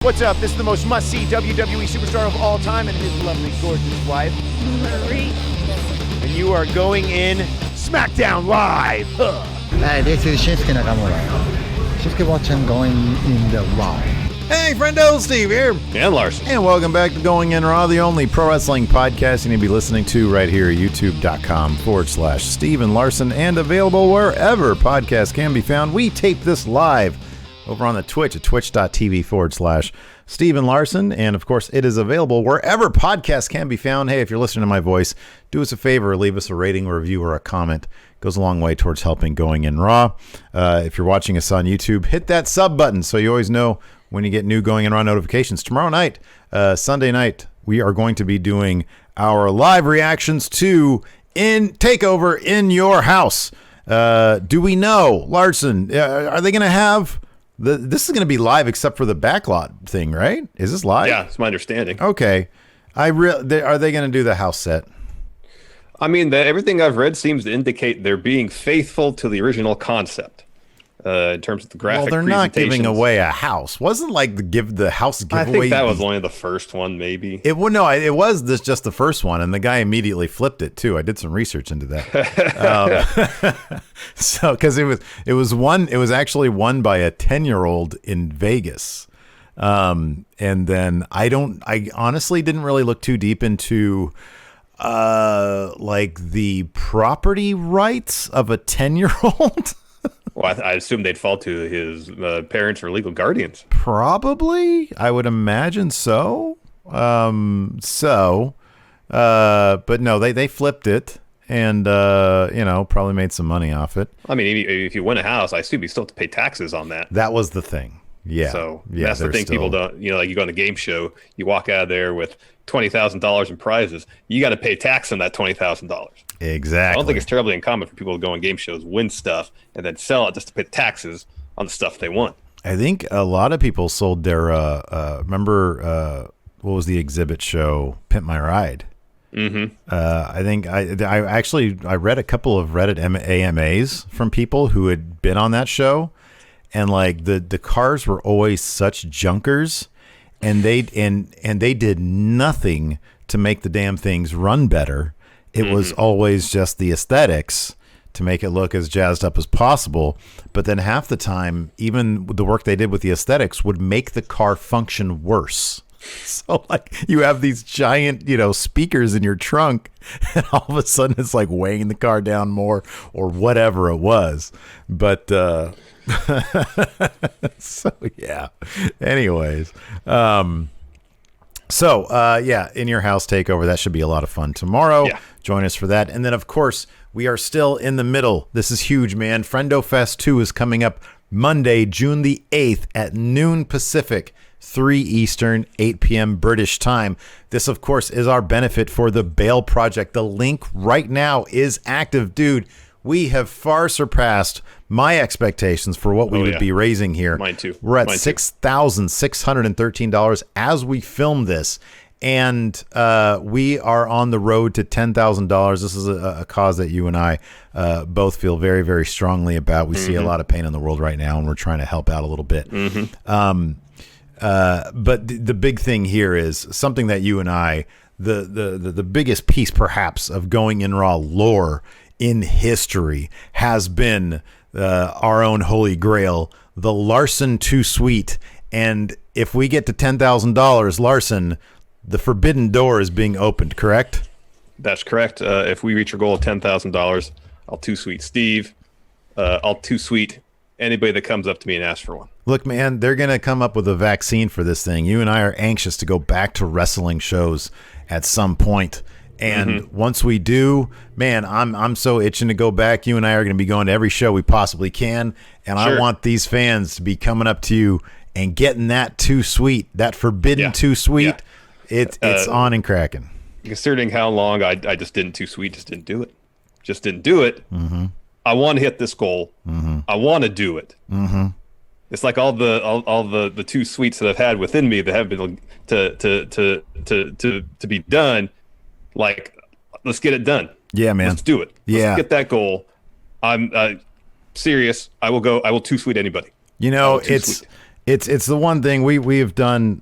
What's up? This is the most must-see WWE superstar of all time and his lovely, gorgeous wife, Marie. and you are going in Smackdown Live. Hey, this is Shinsuke Nakamura. Shinsuke watching going in the Raw. Hey, friendo, Steve here. And Larson. And welcome back to Going In Raw, the only pro wrestling podcast you need to be listening to right here at youtube.com/Steve and Larson, and available wherever podcasts can be found. We tape this live over on the Twitch at twitch.tv/Steve and Larson. And of course, it is available wherever podcasts can be found. Hey, if you're listening to my voice, do us a favor, leave us a rating, a review, or a comment. It goes a long way towards helping Going In Raw. If you're watching us on YouTube, hit that sub button so you always know when you get new Going In Raw notifications. Tomorrow night, Sunday night, we are going to be doing our live reactions to TakeOver in Your House. Do we know, Larson, are they going to have... This is going to be live except for the backlot thing, right? Is this live? Yeah, it's my understanding. Okay. Are they going to do the house set? I mean, everything I've read seems to indicate they're being faithful to the original concept in terms of the graphic Well, they're not giving away a house. Wasn't like the house giveaway. I think that was only the first one, maybe. It was just the first one, and the guy immediately flipped it too. I did some research into that. So because it was actually won by a 10-year-old in Vegas. And then I honestly didn't really look too deep into like the property rights of a 10-year-old. Well, I assume they'd fall to his parents or legal guardians. Probably, I would imagine so. But no, they flipped it, and probably made some money off it. I mean, if you win a house, I assume you still have to pay taxes on that. That was the thing. Yeah. So yeah, that's the thing people don't. Like you go on a game show, you walk out of there with $20,000 in prizes. You got to pay tax on that $20,000. Exactly. I don't think it's terribly uncommon for people to go on game shows, win stuff, and then sell it just to pay taxes on the stuff they won. I think a lot of people sold their. Remember what was the exhibit show? Pimp My Ride. Mm-hmm. I think I read a couple of Reddit AMAs from people who had been on that show, and like the cars were always such junkers, and they did nothing to make the damn things run better. It was always just the aesthetics to make it look as jazzed up as possible. But then half the time, even the work they did with the aesthetics would make the car function worse. So like you have these giant, speakers in your trunk, and all of a sudden it's like weighing the car down more or whatever it was. But so yeah. Anyways, in Your House takeover, that should be a lot of fun tomorrow. Yeah. Join us for that. And then, of course, we are still in the middle. This is huge, man. Friendo Fest 2 is coming up Monday, June the 8th at noon Pacific, 3 Eastern, 8 p.m. British time. This, of course, is our benefit for the Bail Project. The link right now is active. Dude, we have far surpassed my expectations for what we would be raising here. Mine too. We're at $6,613 as we film this. And we are on the road to $10,000. This is a cause that you and I both feel very, very strongly about. We see a lot of pain in the world right now, and we're trying to help out a little bit. But the big thing here is something that you and I, the biggest piece perhaps of Going In Raw lore in history has been our own holy grail, the Larson Too Sweet. And if we get to $10,000, Larson, the forbidden door is being opened, correct? That's correct. If we reach our goal of $10,000, I'll too sweet Steve. I'll too sweet anybody that comes up to me and asks for one. Look, man, they're going to come up with a vaccine for this thing. You and I are anxious to go back to wrestling shows at some point. And once we do, man, I'm so itching to go back. You and I are going to be going to every show we possibly can. And I want these fans to be coming up to you and getting that too sweet, that forbidden too sweet. Yeah. It's on and cracking. Considering how long I just didn't too sweet, just didn't do it. I want to hit this goal. I want to do it. It's like all the too sweets that I've had within me that have been to be done. Like, let's get it done. Yeah, man. Let's do it. Let's get that goal. I'm serious. I will too sweet anybody. You know, It's the one thing we have done.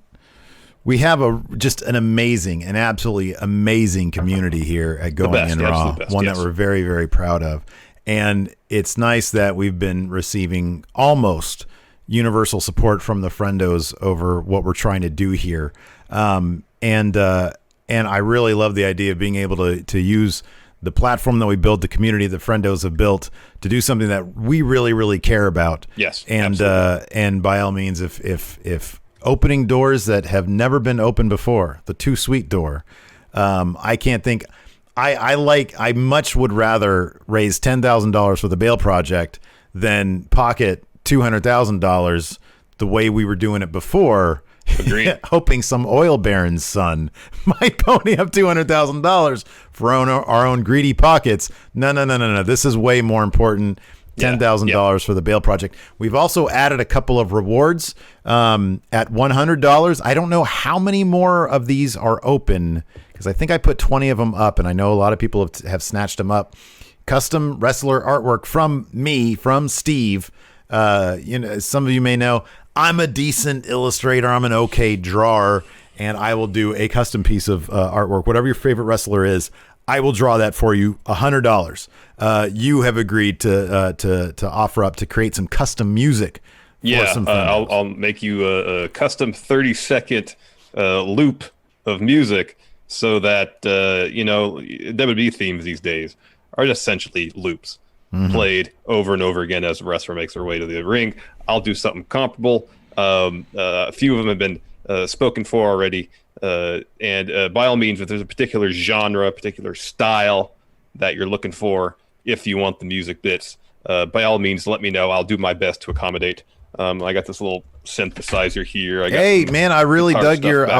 We have just an absolutely amazing community here at Going In Raw, one that we're very, very proud of. And it's nice that we've been receiving almost universal support from the friendos over what we're trying to do here. And I really love the idea of being able to use the platform that we built, the community that friendos have built, to do something that we really, really care about. Yes, and by all means, if opening doors that have never been opened before, the Too Sweet door, I can't think. I much would rather raise $10,000 for the Bail Project than pocket $200,000 the way we were doing it before. Agreed. Hoping some oil baron's son might pony up $200,000 for our own greedy pockets. No. This is way more important. $10,000 for the Bail Project. We've also added a couple of rewards at $100. I don't know how many more of these are open, because I think I put 20 of them up, and I know a lot of people have snatched them up. Custom wrestler artwork from me, from Steve. Some of you may know I'm a decent illustrator. I'm an okay drawer, and I will do a custom piece of artwork. Whatever your favorite wrestler is, I will draw that for you. $100. You have agreed to offer up to create some custom music. I'll make you a custom 30-second loop of music, so that WWE themes these days are essentially loops. Played over and over again as the wrestler makes their way to the ring. I'll do something comparable. A few of them have been spoken for already. And by all means, if there's a particular genre, particular style that you're looking for, if you want the music bits, by all means, let me know. I'll do my best to accommodate. I got this little synthesizer here. I really dug your.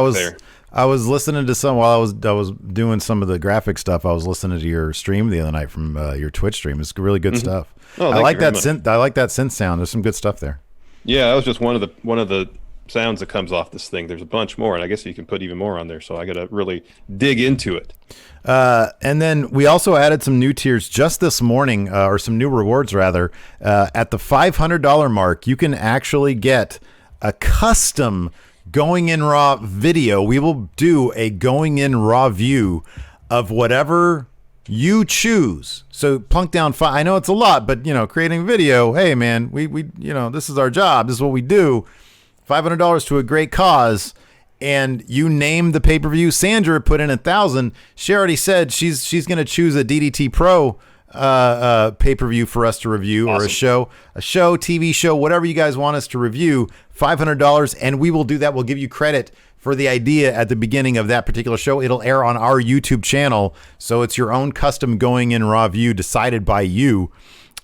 I was listening to some while I was doing some of the graphic stuff. I was listening to your stream the other night from your Twitch stream. It's really good stuff. Oh, I like that synth. I like that synth sound. There's some good stuff there. Yeah, that was just one of the sounds that comes off this thing. There's a bunch more, and I guess you can put even more on there. So I got to really dig into it. And then we also added some new tiers just this morning, or some new rewards rather. At the $500 mark, you can actually get a custom Going In Raw video. We will do a Going In Raw view of whatever you choose. So plunk down I know it's a lot, but creating video, hey man, we this is our job. This is what we do. $500 to a great cause, and you name the pay-per-view. Sandra put in 1,000. She already said she's going to choose a DDT Pro pay-per-view for us to review. Awesome. Or a show, TV show, whatever you guys want us to review. $500, and we will do that. We'll give you credit for the idea at the beginning of that particular show. It'll air on our YouTube channel, so it's your own custom Going In Raw view decided by you.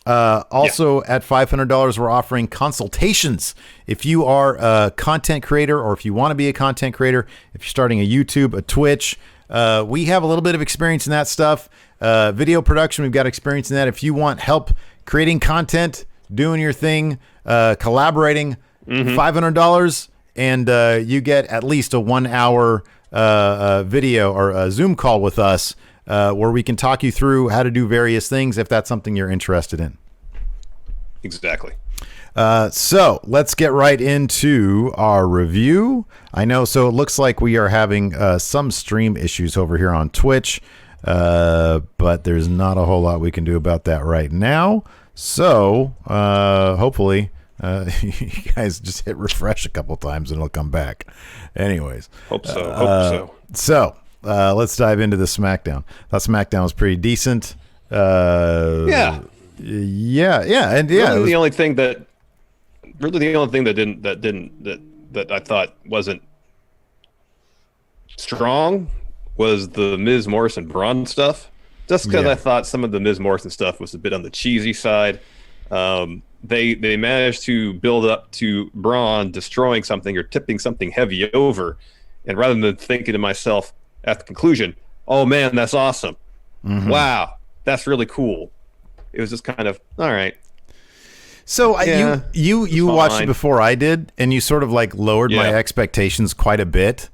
At $500, we're offering consultations. If you are a content creator, or if you want to be a content creator, if you're starting a YouTube, a Twitch, we have a little bit of experience in that stuff. Video production, we've got experience in that. If you want help creating content, doing your thing, collaborating, $500, and you get at least a 1 hour video or a Zoom call with us, where we can talk you through how to do various things if that's something you're interested in. Exactly. So let's get right into our review. I know, so it looks like we are having some stream issues over here on Twitch, but there's not a whole lot we can do about that right now. So hopefully you guys just hit refresh a couple times and it'll come back. Anyways. Hope so. So let's dive into the SmackDown. Thought SmackDown was pretty decent. And the only thing that I thought wasn't strong was the Miz Morrison Braun stuff. Just because I thought some of the Miz Morrison stuff was a bit on the cheesy side. They managed to build up to Braun destroying something or tipping something heavy over, and rather than thinking to myself at the conclusion, oh man, that's awesome. Wow, that's really cool. It was just kind of, all right. So you watched it before I did, and you sort of like lowered my expectations quite a bit.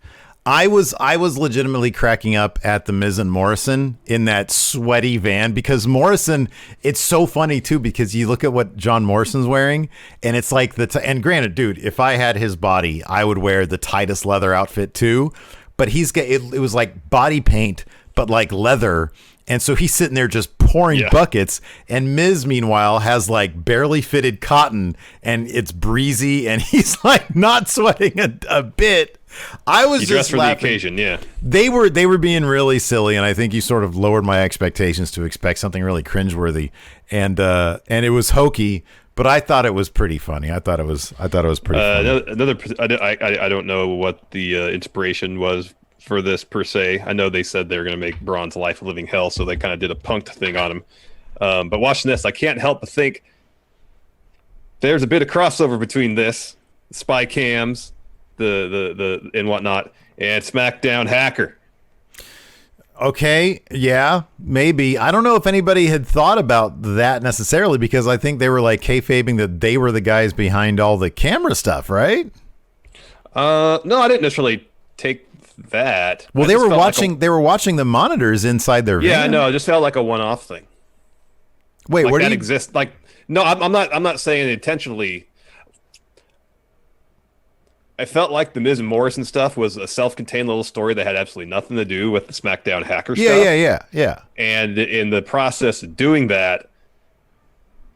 I was legitimately cracking up at the Miz and Morrison in that sweaty van, because Morrison, it's so funny too, because you look at what John Morrison's wearing and it's like and granted, dude, if I had his body, I would wear the tightest leather outfit too, but it was like body paint, but like leather. And so he's sitting there just pouring buckets, and Miz, meanwhile, has like barely fitted cotton, and it's breezy, and he's like not sweating a bit. I was just for laughing. the occasion, yeah. They were being really silly, and I think you sort of lowered my expectations to expect something really cringeworthy, and it was hokey, but I thought it was pretty funny. I thought it was pretty funny. I don't know what the inspiration was for this per se. I know they said they were going to make Braun's life a living hell, so they kind of did a punked thing on him. But watching this, I can't help but think there's a bit of crossover between this, the spy cams, the and whatnot, and Smackdown Hacker. Okay, yeah, maybe. I don't know if anybody had thought about that necessarily, because I think they were like kayfabing that they were the guys behind all the camera stuff, right? No, I didn't necessarily take that. Well, they were watching the monitors inside their van. Yeah, no, it just felt like a one-off thing. Wait, like where that do you exist? Like, no, I'm not saying it intentionally. I felt like the Miz and Morrison stuff was a self-contained little story that had absolutely nothing to do with the SmackDown Hacker stuff. Yeah. And in the process of doing that,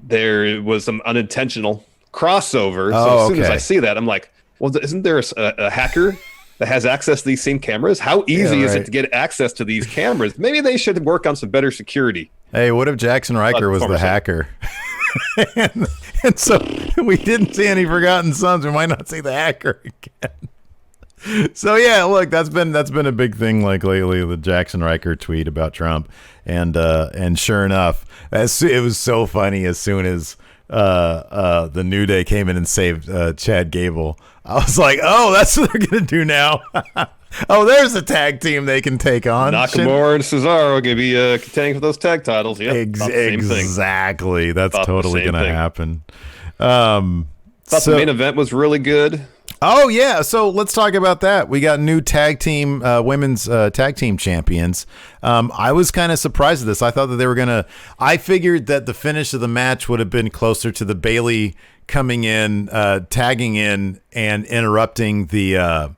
there was some unintentional crossover. So as soon as I see that, I'm like, well, isn't there a hacker that has access to these same cameras? How easy is it to get access to these cameras? Maybe they should work on some better security. Hey, what if Jackson Riker was the hacker? and so we didn't see any Forgotten Sons. We might not see the hacker again. So yeah, look, that's been a big thing like lately, the Jackson Riker tweet about Trump, and sure enough, it was so funny as soon as the New Day came in and saved Chad Gable. I was like, oh, that's what they're gonna do now. Oh, there's a tag team they can take on. Nakamura and Cesaro are going to be contending for those tag titles. Yeah, exactly. That's totally going to happen. Thought the main event was really good. Oh yeah, so let's talk about that. We got new tag team, women's tag team champions. I was kind of surprised at this. I thought that they were gonna. I figured that the finish of the match would have been closer to the Bayley coming in, tagging in, and interrupting the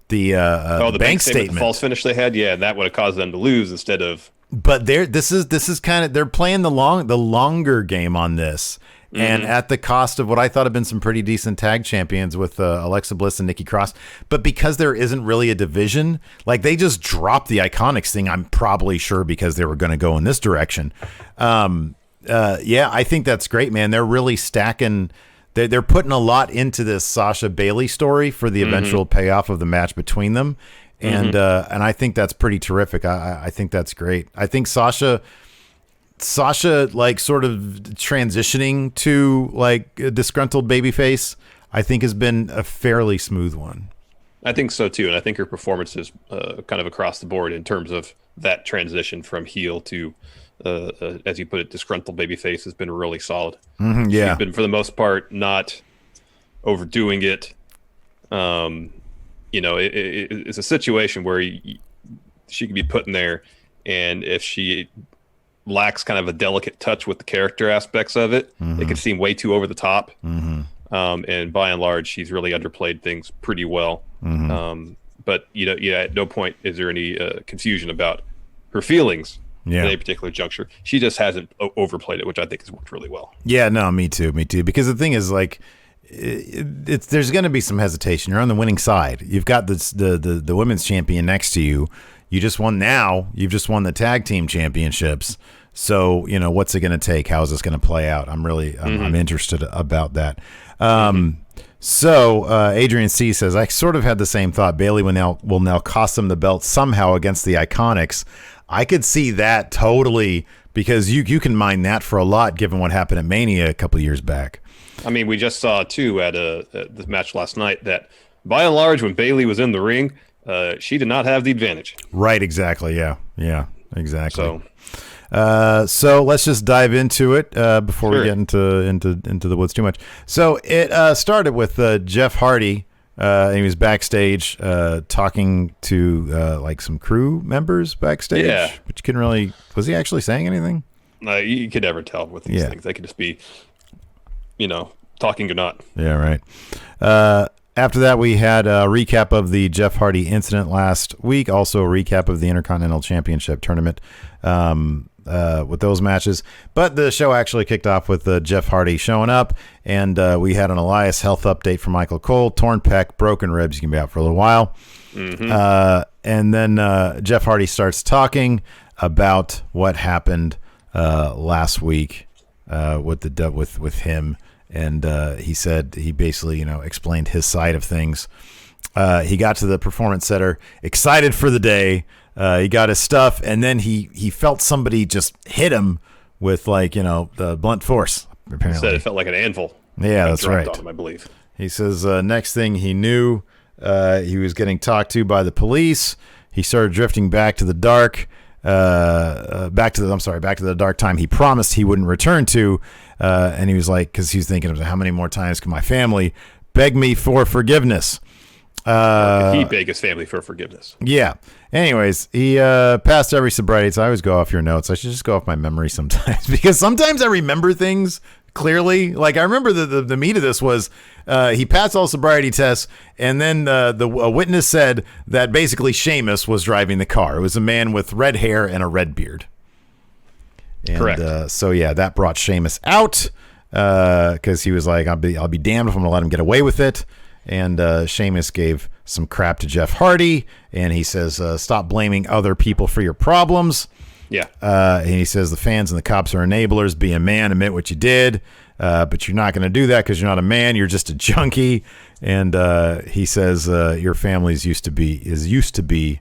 bank statement, the false finish they had. Yeah, that would have caused them to lose instead of. But this is kind of, they're playing the longer game on this. And at the cost of what I thought had been some pretty decent tag champions with Alexa Bliss and Nikki Cross. But because there isn't really a division, like they just dropped the Iconics thing, I'm probably sure because they were going to go in this direction. Yeah, I think that's great, man. They're really stacking. They're putting a lot into this Sasha Bayley story for the eventual payoff of the match between them. And I think that's pretty terrific. I think that's great. I think Sasha like sort of transitioning to like a disgruntled babyface, I think has been a fairly smooth one. I think so too, and I think her performance is kind of across the board in terms of that transition from heel to, as you put it, disgruntled babyface has been really solid. Yeah, she's been for the most part not overdoing it. It's a situation where she could be put in there, and if she lacks kind of a delicate touch with the character aspects of it, it could seem way too over the top. And by and large, she's really underplayed things pretty well. But at no point is there any confusion about her feelings in a particular juncture. She just hasn't overplayed it, which I think has worked really well. Yeah, no, me too. Because the thing is, like, there's going to be some hesitation. You're on the winning side. You've got the women's champion next to you. You've just won the tag team championships. So, what's it going to take? How is this going to play out? I'm interested about that. So Adrian C says, I sort of had the same thought. Bayley will now cost them the belt somehow against the Iconics. I could see that totally, because you can mine that for a lot given what happened at Mania a couple of years back. I mean, we just saw too at the match last night that by and large, when Bayley was in the ring, she did not have the advantage. Right, exactly. Yeah, exactly. So let's just dive into it before we get into the woods too much. So it started with Jeff Hardy And he was backstage talking to like some crew members backstage. Yeah. But you couldn't really. Was he actually saying anything? You could never tell with these things. They could just be, talking or not. Yeah, right. After that, we had a recap of the Jeff Hardy incident last week. Also, a recap of the Intercontinental Championship tournament with those matches. But the show actually kicked off with Jeff Hardy showing up, and we had an Elias health update from Michael Cole. Torn pec, broken ribs. You can be out for a little while. And then Jeff Hardy starts talking about what happened last week with him. And he said he basically, explained his side of things. He got to the performance center, excited for the day. He got his stuff, and then he felt somebody just hit him with the blunt force. Apparently, He said it felt like an anvil. Yeah, that's right. On him, I believe. He says next thing he knew, he was getting talked to by the police. He started drifting back to the dark. Back to the dark time he promised he wouldn't return to, and he was like, because he was thinking of how many more times can my family beg me for forgiveness? He begged his family for forgiveness. Yeah. Anyways, he passed every sobriety. So I always go off your notes. I should just go off my memory sometimes because sometimes I remember things clearly. Like I remember the meat of this was he passed all sobriety tests, and then a witness said that basically Sheamus was driving the car. It was a man with red hair and a red beard. And, correct. So yeah, that brought Sheamus out because he was like, I'll be damned if I'm gonna let him get away with it. And Sheamus gave some crap to Jeff Hardy, and he says, stop blaming other people for your problems. Yeah. And he says the fans and the cops are enablers. Be a man, admit what you did. But you're not going to do that because you're not a man. You're just a junkie. And he says your family's used to being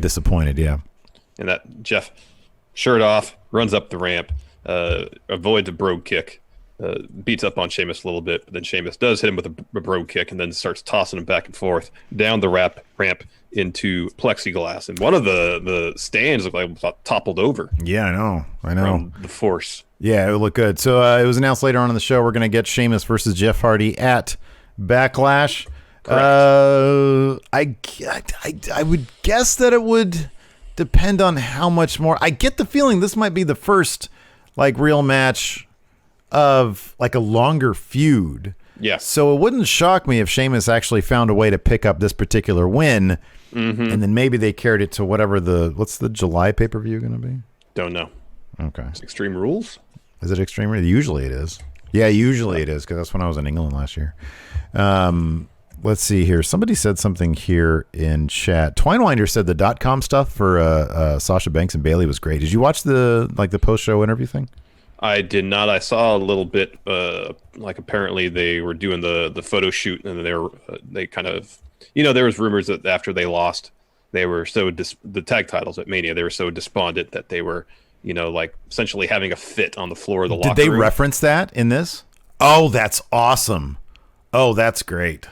disappointed. Yeah. And that Jeff, shirt off, runs up the ramp, avoids a brogue kick, beats up on Sheamus a little bit, but then Sheamus does hit him with a brogue kick and then starts tossing him back and forth down the ramp into plexiglass. And one of the stands looked like toppled over. Yeah, I know. From the force. Yeah, it would look good. So it was announced later on in the show we're going to get Sheamus versus Jeff Hardy at Backlash. I would guess that it would depend on how much more. I get the feeling this might be the first real match of a longer feud. Yeah. So it wouldn't shock me if Sheamus actually found a way to pick up this particular win, and then maybe they carried it to what's the July pay-per-view going to be? Don't know. Okay. It's Extreme Rules? Is it Extreme Rules? Usually it is. Yeah, usually it is, because that's when I was in England last year. Let's see here. Somebody said something here in chat. Twinewinder said the .com stuff for Sasha Banks and Bailey was great. Did you watch the post-show interview thing? I did not. I saw a little bit. Apparently they were doing the photo shoot, and they kind of, there was rumors that after they lost, they were the tag titles at Mania, they were so despondent that they were, essentially having a fit on the floor of the locker room. Did they reference that in this? Oh, that's awesome. Oh, that's great.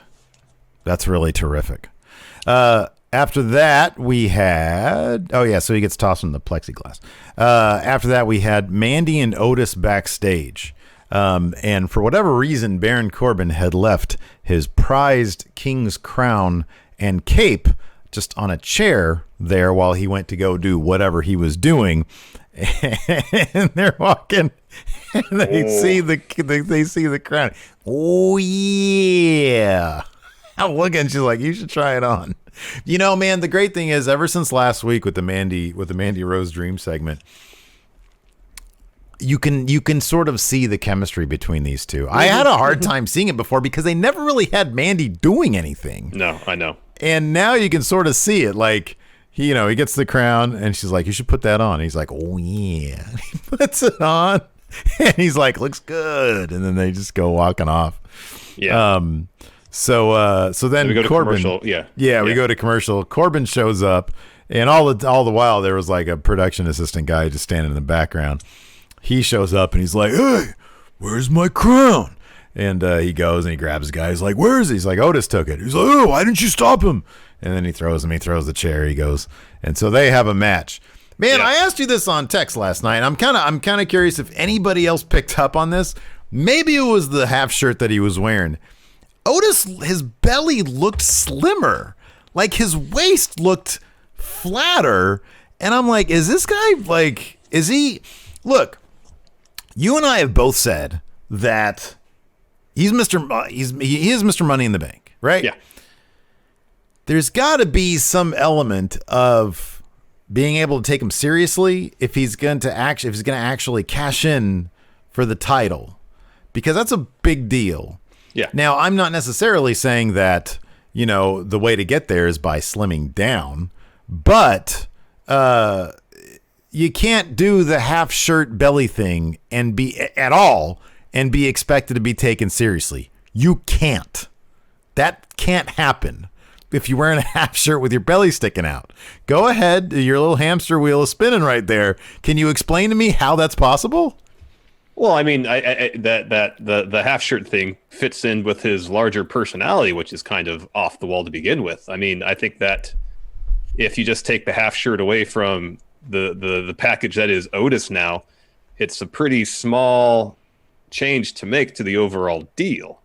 That's really terrific. After that, we had... Oh, yeah, so he gets tossed in the plexiglass. After that, we had Mandy and Otis backstage. And for whatever reason, Baron Corbin had left his prized king's crown and cape just on a chair there while he went to go do whatever he was doing. And they're walking, and they see the crown. Oh, yeah. I'm looking, she's like, you should try it on. Man, the great thing is, ever since last week with the Mandy Rose Dream segment, you can sort of see the chemistry between these two. I had a hard time seeing it before because they never really had Mandy doing anything. No, I know. And now you can sort of see it. He gets the crown, and she's like, you should put that on. And he's like, oh yeah. He puts it on, and he's like, looks good. And then they just go walking off. Yeah. So then we go to Corbin, commercial. We go to commercial. Corbin shows up, and all the while there was a production assistant guy just standing in the background. He shows up and he's like, "Hey, where's my crown?" And he goes and he grabs the guy. He's like, "Where is he?" He's like, "Otis took it." He's like, "Oh, why didn't you stop him?" And then he throws him. He throws the chair. He goes, and so they have a match. Man, I asked you this on text last night. I'm kind of curious if anybody else picked up on this. Maybe it was the half shirt that he was wearing. Otis, his belly looked slimmer. Like his waist looked flatter. And I'm like, is this guy like, is he, look, you and I have both said that he is Mr. Money in the Bank, right? Yeah. There's got to be some element of being able to take him seriously if he's going to actually cash in for the title, because that's a big deal. Yeah. Now, I'm not necessarily saying that, you know, the way to get there is by slimming down, but you can't do the half shirt belly thing and be expected to be taken seriously. You can't. That can't happen if you're wearing a half shirt with your belly sticking out. Go ahead. Your little hamster wheel is spinning right there. Can you explain to me how that's possible? Well, I mean, the half shirt thing fits in with his larger personality, which is kind of off the wall to begin with. I mean, I think that if you just take the half shirt away from the package that is Otis now, it's a pretty small change to make to the overall deal.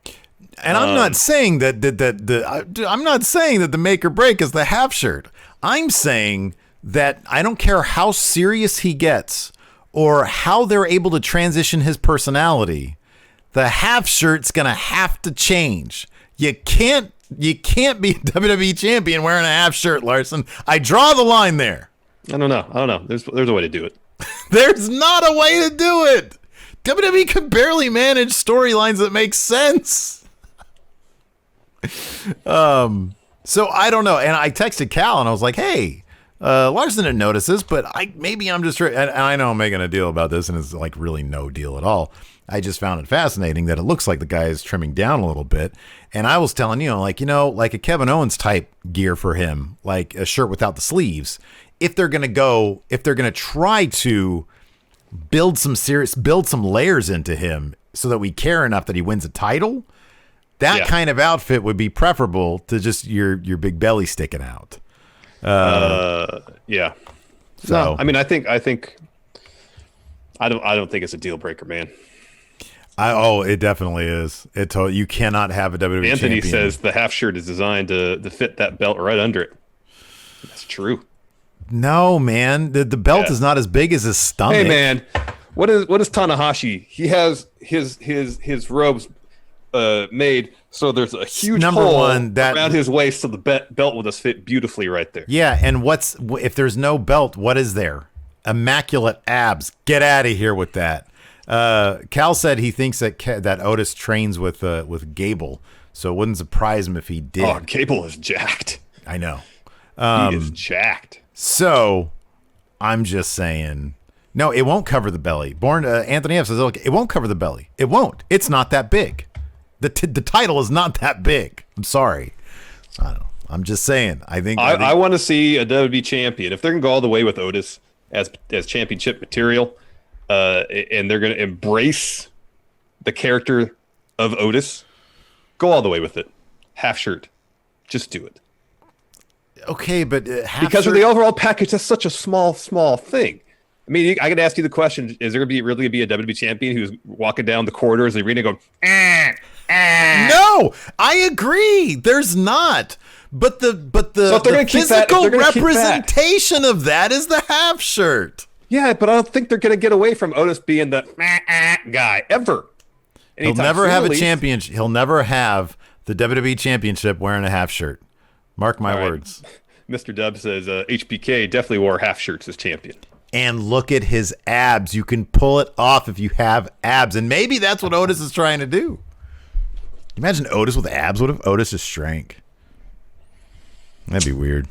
And I'm not saying that I'm not saying that the make or break is the half shirt. I'm saying that I don't care how serious he gets or how they're able to transition his personality. The half shirt's gonna have to change. You can't be a WWE champion wearing a half shirt, Larson. I draw the line there. I don't know. There's a way to do it. There's not a way to do it. WWE can barely manage storylines that make sense. So I don't know. And I texted Cal and I was like, hey, Larson didn't notice this, but maybe I'm just, and I know I'm making a deal about this and it's like really no deal at all. I just found it fascinating that it looks like the guy is trimming down a little bit. And I was telling like a Kevin Owens type gear for him, like a shirt without the sleeves. If they're going to try to build some layers into him so that we care enough that he wins a title, that kind of outfit would be preferable to just your big belly sticking out. Yeah. So no, I mean, I don't think it's a deal breaker, man. It definitely is. You cannot have a WWE Anthony champion. says the half shirt is designed to fit that belt right under it. That's true. No, man. The belt is not as big as his stomach. Hey, man. What is Tanahashi? He has his robes made so there's a huge hole around his waist, so the belt will just fit beautifully right there. Yeah, and if there's no belt, what is there? Immaculate abs. Get out of here with that. Cal said he thinks that Otis trains with Gable, so it wouldn't surprise him if he did. Oh, Gable is jacked. I know. He is jacked. So I'm just saying, no, it won't cover the belly. Anthony F says, look, it won't cover the belly. It won't. It's not that big. The title is not that big. I'm sorry. I don't know. I'm just saying. I want to see a WWE champion. If they're going to go all the way with Otis as championship material, and they're going to embrace the character of Otis, go all the way with it. Half shirt. Just do it. Okay, but because of the overall package, that's such a small thing. I mean, I could ask you the question: is there really going to be a WWE champion who's walking down the corridors of the arena going, No, I agree. There's not. But the physical representation of that is the half shirt. Yeah, but I don't think they're going to get away from Otis being the guy ever. He'll never have a championship. He'll never have the WWE championship wearing a half shirt. Mark my words. Mr. Dub says HBK definitely wore half shirts as champion. And look at his abs. You can pull it off if you have abs. And maybe that's what Otis is trying to do. Imagine Otis with abs. What if Otis just shrank? That'd be weird.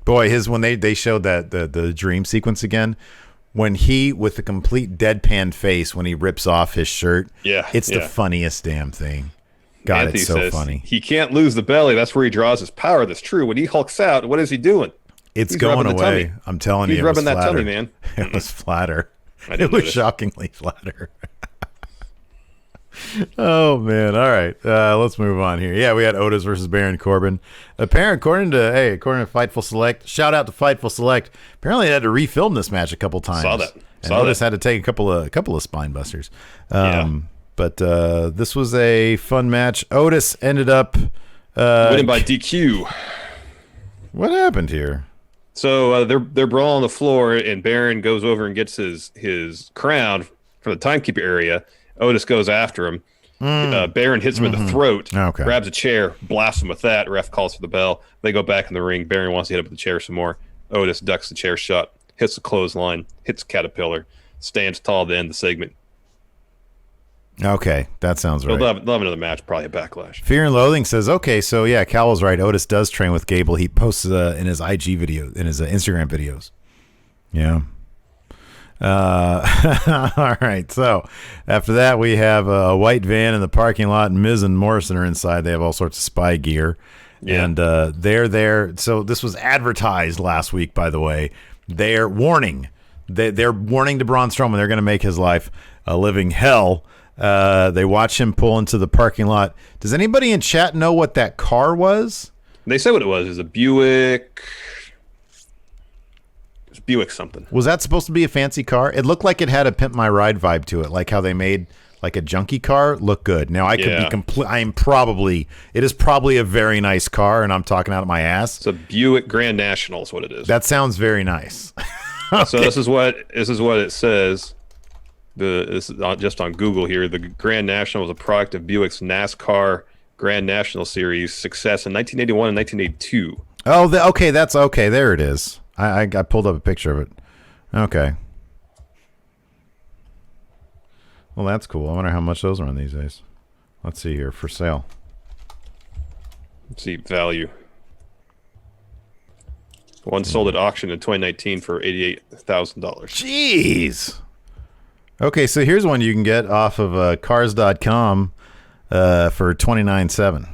Boy, when they showed that the dream sequence again, when he with the complete deadpan face when he rips off his shirt, it's the funniest damn thing. God, Anthony it's so says funny. He can't lose the belly. That's where he draws his power. That's true. When he hulks out, what is he doing? He's going away. I'm telling you, he's rubbing that tummy, man. It was flatter. It was shockingly flatter. Oh man! All right, let's move on here. Yeah, we had Otis versus Baron Corbin. According to Fightful Select, shout out to Fightful Select. Apparently, they had to refilm this match a couple times. Saw that. And Otis had to take a couple of spine busters. But this was a fun match. Otis ended up winning by DQ. What happened here? So they're brawling on the floor, and Baron goes over and gets his crown from the timekeeper area. Otis goes after him. Baron hits him in the throat, grabs a chair, blasts him with that. Ref calls for the bell. They go back in the ring. Baron wants to hit him with the chair some more. Otis ducks the chair shut, hits the clothesline, hits Caterpillar, stands tall to end the segment. Okay, that sounds right. They'll have another match, probably a Backlash. Fear and Loathing says, okay, so yeah, Cal was right. Otis does train with Gable. He posts in his IG video, in his Instagram videos. Yeah. All right, so after that, we have a white van in the parking lot, and Miz and Morrison are inside. They have all sorts of spy gear. Yeah. And they're there. So this was advertised last week, by the way. They're warning. They're warning to Braun Strowman. They're going to make his life a living hell. They watch him pull into the parking lot. Does anybody in chat know what that car was? They said what it was. It was a Buick. It was Buick something. Was that supposed to be a fancy car? It looked like it had a Pimp My Ride vibe to it, like how they made like a junkie car look good. Now I could be complete. It is probably a very nice car, and I'm talking out of my ass. It's a Buick Grand National is what it is. That sounds very nice. Okay. So this is what it says. This is just on Google here. The Grand National was a product of Buick's NASCAR Grand National Series success in 1981 and 1982. Oh, okay, that's okay. There it is. I pulled up a picture of it. Okay. Well, that's cool. I wonder how much those are on these days. Let's see here. For sale. Let's see. Value. One sold at auction in 2019 for $88,000. Jeez. Okay, so here's one you can get off of cars.com for $29,700.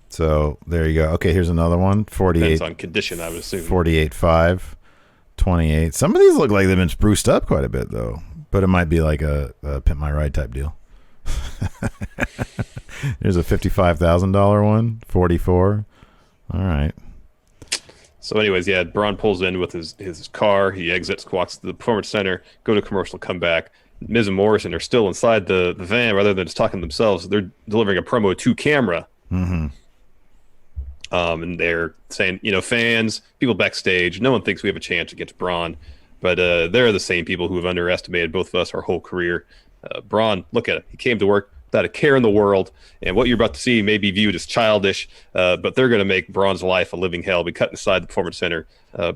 So there you go. Okay, here's another one. 48. Depends on condition, I would assume. 48.5, 28. Some of these look like they've been spruced up quite a bit, though. But it might be like a Pimp My Ride type deal. Here's a $55,000 one. 44. All right. So anyways, yeah, Braun pulls in with his car. He exits, walks to the Performance Center, go to commercial, come back. Miz and Morrison are still inside the van rather than just talking to themselves. They're delivering a promo to camera. Mm-hmm. And they're saying, fans, people backstage, no one thinks we have a chance against Braun. But they're the same people who have underestimated both of us our whole career. Braun, look at it. He came to work without a care in the world. And what you're about to see may be viewed as childish, but they're going to make Braun's life a living hell. We cut inside the Performance Center.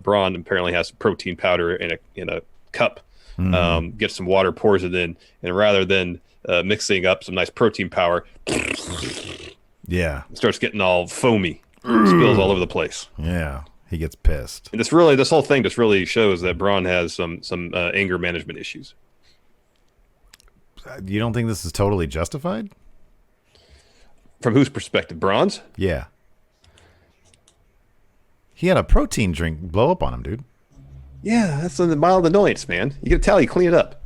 Braun apparently has some protein powder in a cup. Gets some water, pours it in, and rather than mixing up some nice protein powder, starts getting all foamy. Spills all over the place. Yeah, he gets pissed. And this whole thing just really shows that Braun has some anger management issues. You don't think this is totally justified? From whose perspective? Braun's? Yeah. He had a protein drink blow up on him, dude. Yeah, that's a mild annoyance, man. You can tell you clean it up.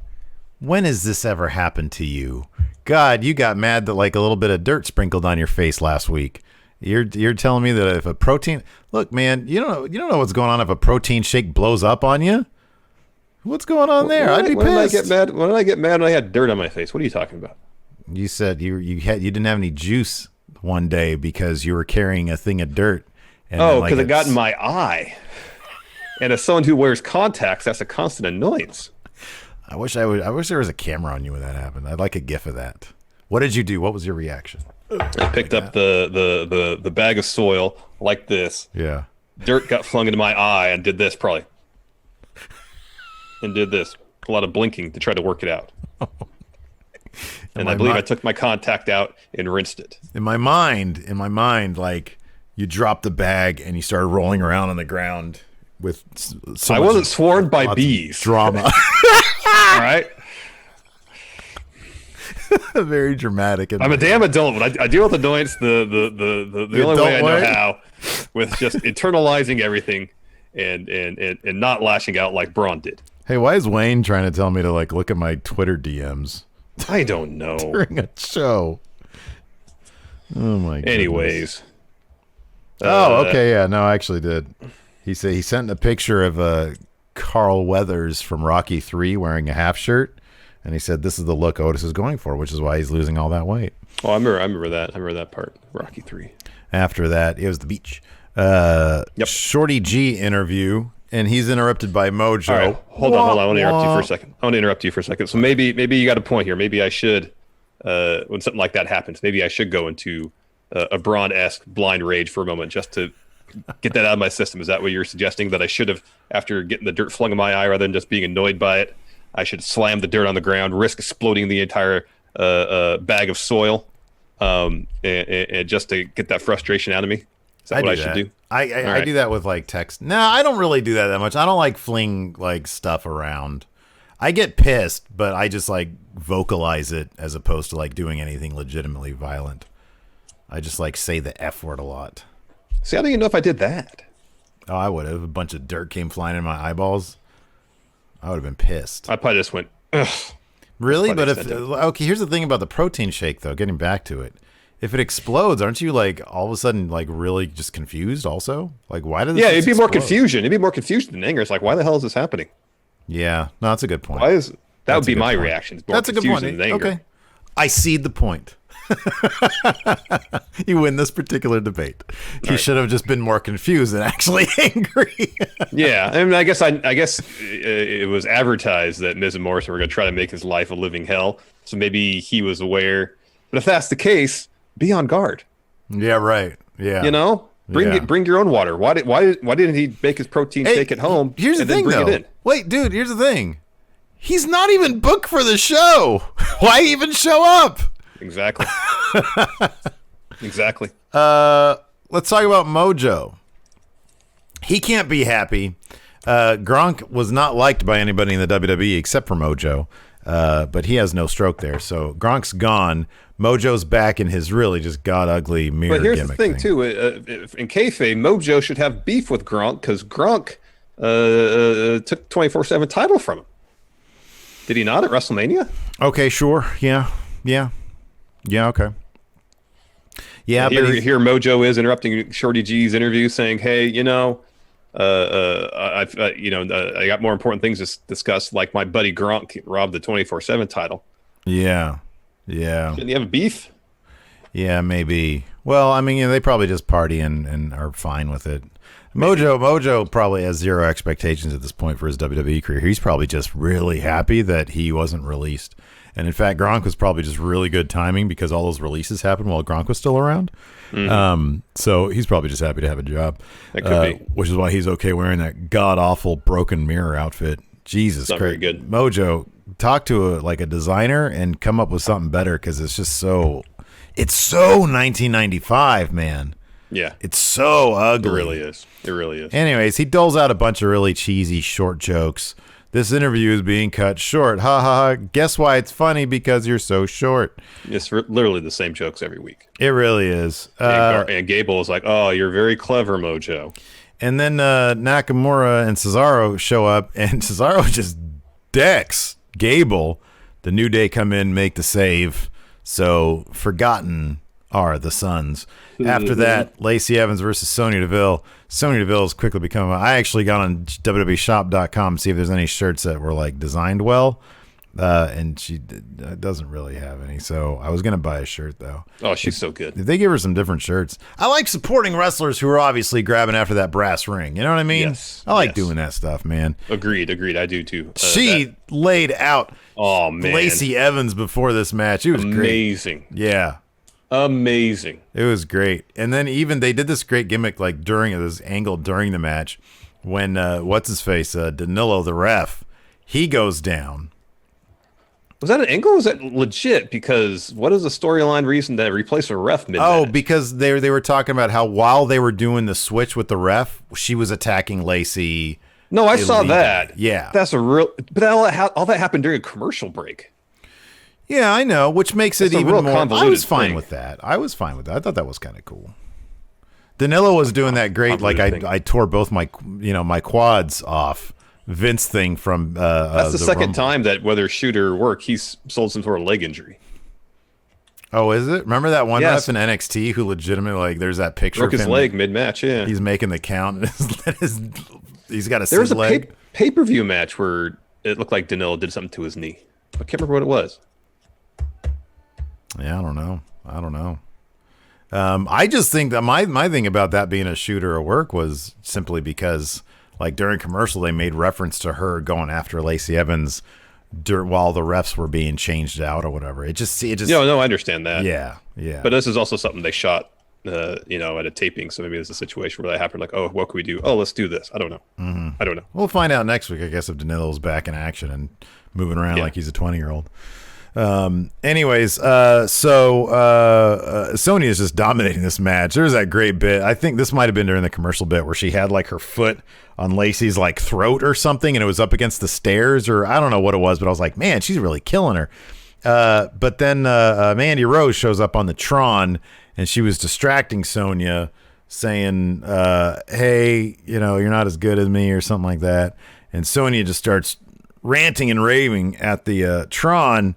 When has this ever happened to you? God, you got mad that like a little bit of dirt sprinkled on your face last week. You're telling me that if a protein... Look, man, you don't know what's going on if a protein shake blows up on you? What's going on there? I'd be pissed. When did I get mad when I had dirt on my face? What are you talking about? You said you didn't have any juice one day because you were carrying a thing of dirt. Because it got in my eye. And as someone who wears contacts, that's a constant annoyance. I wish there was a camera on you when that happened. I'd like a GIF of that. What did you do? What was your reaction? I picked up the bag of soil like this. Yeah. Dirt got flung into my eye and did this probably. And did this. A lot of blinking to try to work it out. And I believe I took my contact out and rinsed it. In my mind, like you dropped the bag and you started rolling around on the ground with I wasn't swarmed by bees. Drama. All right. Very dramatic. I'm a damn adult, but I deal with annoyance the only way I know how, with just internalizing everything and not lashing out like Braun did. Hey, why is Wayne trying to tell me to like look at my Twitter DMs? I don't know. During a show. Oh my god. Anyways. Okay, yeah, no, I actually did. He sent a picture of Carl Weathers from Rocky 3 wearing a half shirt. And he said this is the look Otis is going for, which is why he's losing all that weight. Oh, I remember that. I remember that part. Rocky 3. After that, it was the beach. Yep. Shorty G interview, and he's interrupted by Mojo. All right, hold on. I want to interrupt you for a second. So maybe you got a point here. Maybe I should, when something like that happens, maybe I should go into a Braun-esque blind rage for a moment just to get that out of my system. Is that what you're suggesting? That I should have, after getting the dirt flung in my eye, rather than just being annoyed by it, I should slam the dirt on the ground, risk exploding the entire bag of soil, and just to get that frustration out of me? Is that what I should do? I do that with like text. No, I don't really do that much. I don't like fling like stuff around. I get pissed, but I just like vocalize it as opposed to like doing anything legitimately violent. I just like say the F word a lot. See, I don't even know if I did that. Oh, I would have. A bunch of dirt came flying in my eyeballs. I would have been pissed. I probably just went, ugh. Really? But okay, here's the thing about the protein shake though, getting back to it. If it explodes, aren't you like all of a sudden like really just confused also? Like why did this it'd be explode? more confusion. It'd be more confusion than anger. It's like, why the hell is this happening? Yeah. No, that's a good point. That would be my reaction. That's a good point. Than anger. Okay. I cede the point. You win this particular debate. He should have just been more confused and actually angry. Yeah, I mean, I guess it was advertised that Miz and Morrison were going to try to make his life a living hell. So maybe he was aware. But if that's the case, be on guard. Yeah, right. Yeah, you know, bring your own water. Why didn't he make his protein shake at home? Here's the thing, though. Wait, dude. Here's the thing. He's not even booked for the show. Why even show up? Exactly. Exactly. Let's talk about Mojo. He can't be happy. Gronk was not liked by anybody in the WWE except for Mojo, but he has no stroke there. So Gronk's gone. Mojo's back in his really just god ugly mirror gimmick. But here's the thing too. In kayfabe, Mojo should have beef with Gronk because Gronk took 24/7 title from him. Did he not at WrestleMania? Okay, sure. Yeah. Okay. Yeah, here Mojo is interrupting Shorty G's interview, saying, "Hey, I got more important things to discuss, like my buddy Gronk robbed the 24/7 title." Yeah. Didn't you have a beef? Yeah, maybe. Well, I mean, they probably just party and are fine with it. Mojo probably has zero expectations at this point for his WWE career. He's probably just really happy that he wasn't released. And in fact, Gronk was probably just really good timing because all those releases happened while Gronk was still around. Mm-hmm. So he's probably just happy to have a job. That could be. Which is why he's okay wearing that god-awful broken mirror outfit. Jesus Christ. Very good. Mojo, talk to a designer and come up with something better because it's just so... It's so 1995, man. Yeah. It's so ugly. It really is. Anyways, he doles out a bunch of really cheesy short jokes. This interview is being cut short. Ha ha ha. Guess why it's funny? Because you're so short. It's literally the same jokes every week. It really is. And Gable is like, oh, you're very clever, Mojo. And then Nakamura and Cesaro show up, and Cesaro just decks Gable. The New Day come in, make the save. So forgotten are the Suns. After that, Lacey Evans versus Sonya Deville. Sonya Deville has quickly become... I actually got on WWEshop.com to see if there's any shirts that were designed well. And she doesn't really have any. So I was going to buy a shirt, though. Oh, she's so good. If they give her some different shirts. I like supporting wrestlers who are obviously grabbing after that brass ring. You know what I mean? Yes. I like doing that stuff, man. Agreed. I do, too. She laid out Lacey Evans before this match. It was amazing. Great. Yeah. Amazing. It was great. And then even they did this great gimmick during this angle during the match when Danilo the ref, he goes down. Was that an angle or was that legit? Because what is the storyline reason to replace a ref mid-match? Oh, because they were talking about how while they were doing the switch with the ref, she was attacking Lacey. No, I saw that. Yeah. That's but all that happened during a commercial break. Yeah, I know, which makes it even more. I was fine with that. I thought that was kind of cool. Danilo was doing that great. I tore both my quads off. Vince thing from that's the second time that whether shoot or work he's sold some sort of leg injury. Oh, is it? Remember that one ref in NXT who legitimately there's that picture broke of his leg mid-match. Yeah, he's making the count. He's got a there was a pay-per-view match where it looked like Danilo did something to his knee. I can't remember what it was. Yeah, I don't know. I just think that my thing about that being a shoot or a work was simply because, like, during commercial, they made reference to her going after Lacey Evans while the refs were being changed out or whatever. It just. No, I understand that. Yeah. But this is also something they shot, at a taping. So maybe there's a situation where that happened. Like, oh, what can we do? Oh, let's do this. I don't know. Mm-hmm. I don't know. We'll find out next week, I guess, if Danilo's back in action and moving around like he's a 20-year-old. Anyways, so Sony is just dominating this match. There's that great bit. I think this might have been during the commercial bit where she had like her foot on Lacey's like throat or something, and it was up against the stairs, or I don't know what it was, but I was like, man, she's really killing her. But then Mandy Rose shows up on the Tron, and she was distracting Sonya, saying, hey, you're not as good as me, or something like that. And Sonya just starts ranting and raving at the Tron,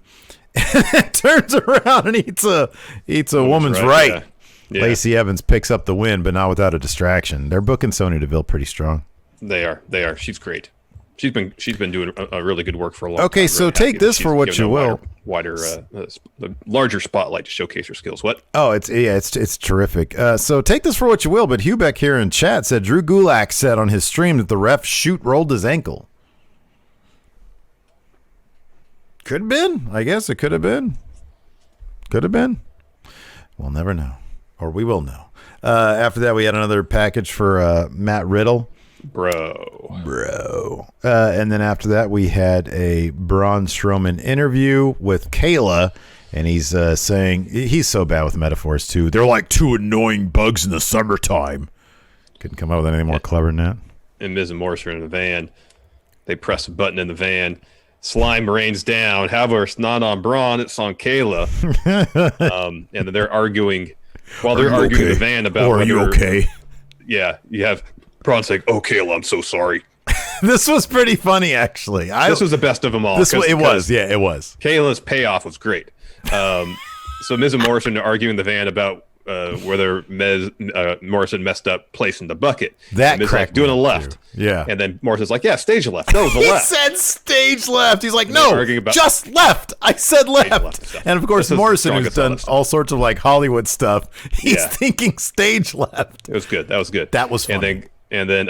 and then turns around and eats a woman's right. Yeah. Lacey Evans picks up the win, but not without a distraction. They're booking Sonya Deville pretty strong. They are. She's great. She's been doing a really good work for a long time. Okay, so take this for what you will. The larger spotlight to showcase her skills. What? Oh, it's terrific. So take this for what you will, but Hubeck here in chat said Drew Gulak said on his stream that the ref rolled his ankle. Could have been. I guess it could have been. Could have been. We'll never know. Or we will know. After that, we had another package for Matt Riddle. Bro. And then after that, we had a Braun Strowman interview with Kayla. And he's saying, he's so bad with metaphors, too. They're like two annoying bugs in the summertime. Couldn't come up with anything more clever than that. And Miz and Morris are in the van. They press a button in the van. Slime rains down. However, it's not on Braun, it's on Kayla. And then they're arguing while they're arguing in the van about are you okay? Yeah, you have Braun saying, "Oh, Kayla, I'm so sorry." This was pretty funny, actually. This was the best of them all. It was. Kayla's payoff was great. So Miz and Morrison are arguing in the van about whether Morrison messed up placing the bucket. That Miz like doing a left. Too. Yeah. And then Morrison's like, yeah, stage left. No, the left. He said stage left. He's like, no, just left. I said left. And of course, Morrison, who's done all sorts of like Hollywood stuff, he's thinking stage left. It was good. That was good. That was funny. And then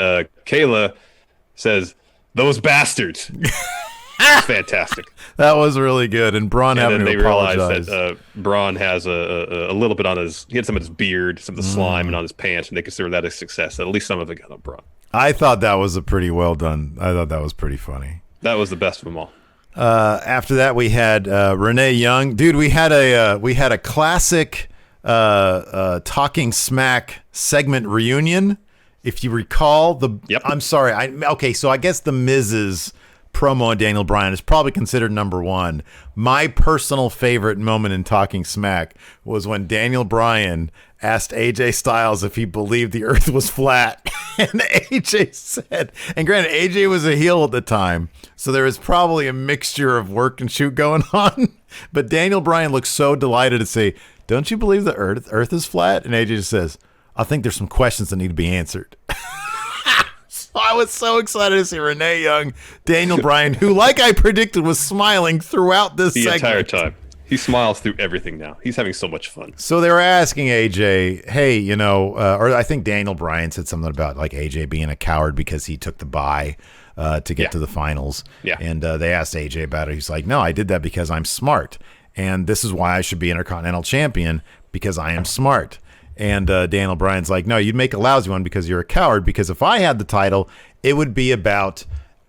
Kayla says, those bastards. Fantastic. That was really good. And Braun having to apologize. Realized that Braun has a little bit on he had some of his beard, some of the slime, and on his pants, and they consider that a success. At least some of it got on Braun. I thought that was pretty well done. I thought that was pretty funny. That was the best of them all. After that, we had Renee Young. Dude, we had a classic Talking Smack segment reunion. If you recall, I'm sorry. Okay, so I guess the Miz's promo on Daniel Bryan is probably considered number one. My personal favorite moment in Talking Smack was when Daniel Bryan asked AJ Styles if he believed the earth was flat. And AJ said, and granted, AJ was a heel at the time, so there was probably a mixture of work and shoot going on. But Daniel Bryan looks so delighted to say, don't you believe the earth is flat? And AJ just says, I think there's some questions that need to be answered. I was so excited to see Renee Young, Daniel Bryan, who, like I predicted, was smiling throughout this segment. The entire time. He smiles through everything now. He's having so much fun. So they were asking AJ, hey, or I think Daniel Bryan said something about like AJ being a coward because he took the bye to get to the finals. Yeah. And they asked AJ about it. He's like, no, I did that because I'm smart. And this is why I should be Intercontinental Champion, because I am smart. And Daniel Bryan's like, no, you'd make a lousy one because you're a coward. Because if I had the title, it would be about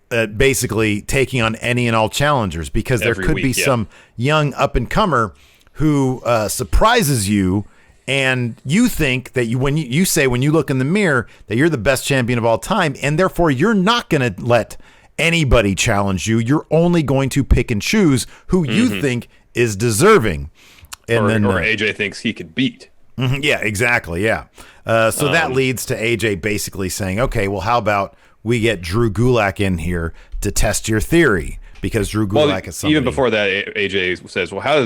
basically taking on any and all challengers. Because there could be some young up-and-comer who surprises you, and you think that when you look in the mirror that you're the best champion of all time, and therefore you're not going to let anybody challenge you. You're only going to pick and choose who you think is deserving. And or AJ thinks he could beat. Yeah, exactly. Yeah. So that leads to AJ basically saying, okay, well, how about we get Drew Gulak in here to test your theory? Because Drew Gulak is somebody. Even before that, AJ says, well, how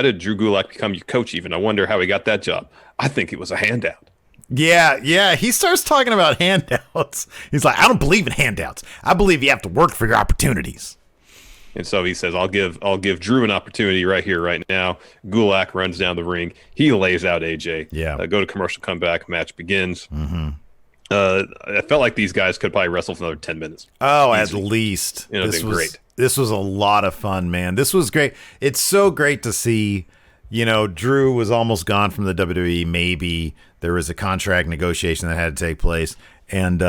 did Drew Gulak become your coach even? I wonder how he got that job. I think it was a handout. Yeah. He starts talking about handouts. He's like, I don't believe in handouts. I believe you have to work for your opportunities. And so he says, I'll give Drew an opportunity right here, right now. Gulak runs down the ring. He lays out AJ. Yeah. Go to commercial, come back, match begins. I felt like these guys could probably wrestle for another 10 minutes. Oh, Easy. at least. This was great. This was a lot of fun, man. This was great. It's so great to see, Drew was almost gone from the WWE. Maybe there was a contract negotiation that had to take place. And,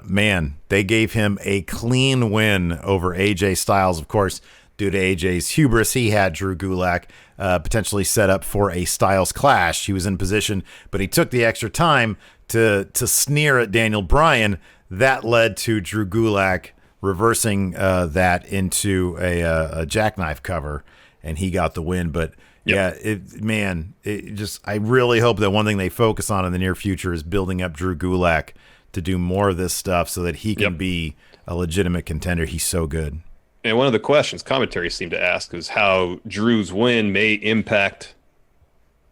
man, they gave him a clean win over AJ Styles, of course, due to AJ's hubris. He had Drew Gulak potentially set up for a Styles clash. He was in position, but he took the extra time to sneer at Daniel Bryan. That led to Drew Gulak reversing that into a jackknife cover, and he got the win. But Yep. I really hope that one thing they focus on in the near future is building up Drew Gulak to do more of this stuff so that he can be a legitimate contender. He's so good. And one of the questions commentary seemed to ask is how Drew's win may impact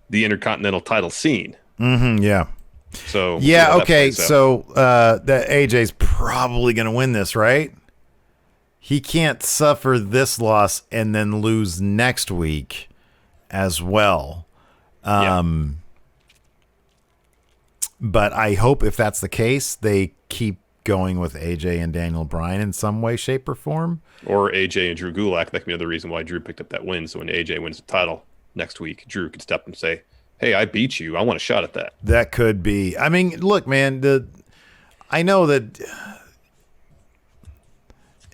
the Intercontinental title scene. Yeah. So yeah, okay. So that AJ's probably going to win this, right? He can't suffer this loss and then lose next week as well. But I hope if that's the case, they keep going with AJ and Daniel Bryan in some way, shape, or form. Or AJ and Drew Gulak. That could be another reason why Drew picked up that win. So when AJ wins the title next week, Drew could step and say, hey, I beat you. I want a shot at that. That could be. I mean, look, man, I know that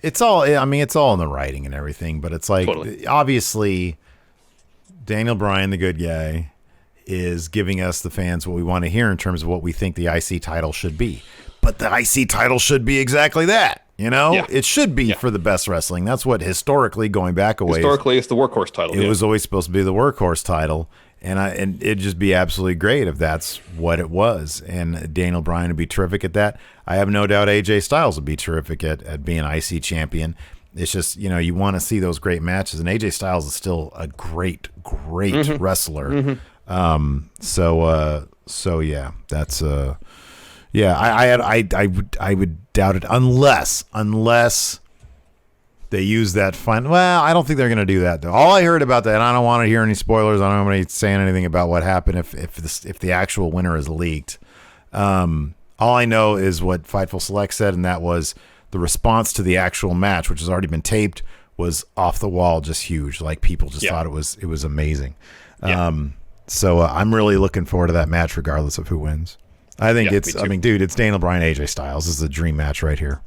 it's all in the writing and everything, but it's like, obviously, Daniel Bryan, the good guy, is giving us, the fans, what we want to hear in terms of what we think the IC title should be. But the IC title should be exactly that. It should be for the best wrestling. That's what historically, going back a ways. Historically, it's the workhorse title. It was always supposed to be the workhorse title. And it'd just be absolutely great if that's what it was. And Daniel Bryan would be terrific at that. I have no doubt AJ Styles would be terrific at being IC champion. It's just, you want to see those great matches. And AJ Styles is still a great wrestler. So yeah, that's I would doubt it unless they use that fun. Well, I don't think they're going to do that though. All I heard about that, and I don't want to hear any spoilers. I don't want anybody saying anything about what happened if the actual winner is leaked. All I know is what Fightful Select said, and that was the response to the actual match, which has already been taped, was off the wall, just huge. Like people just thought it was amazing. So I'm really looking forward to that match, regardless of who wins. I think it's Daniel Bryan, AJ Styles. This is a dream match right here.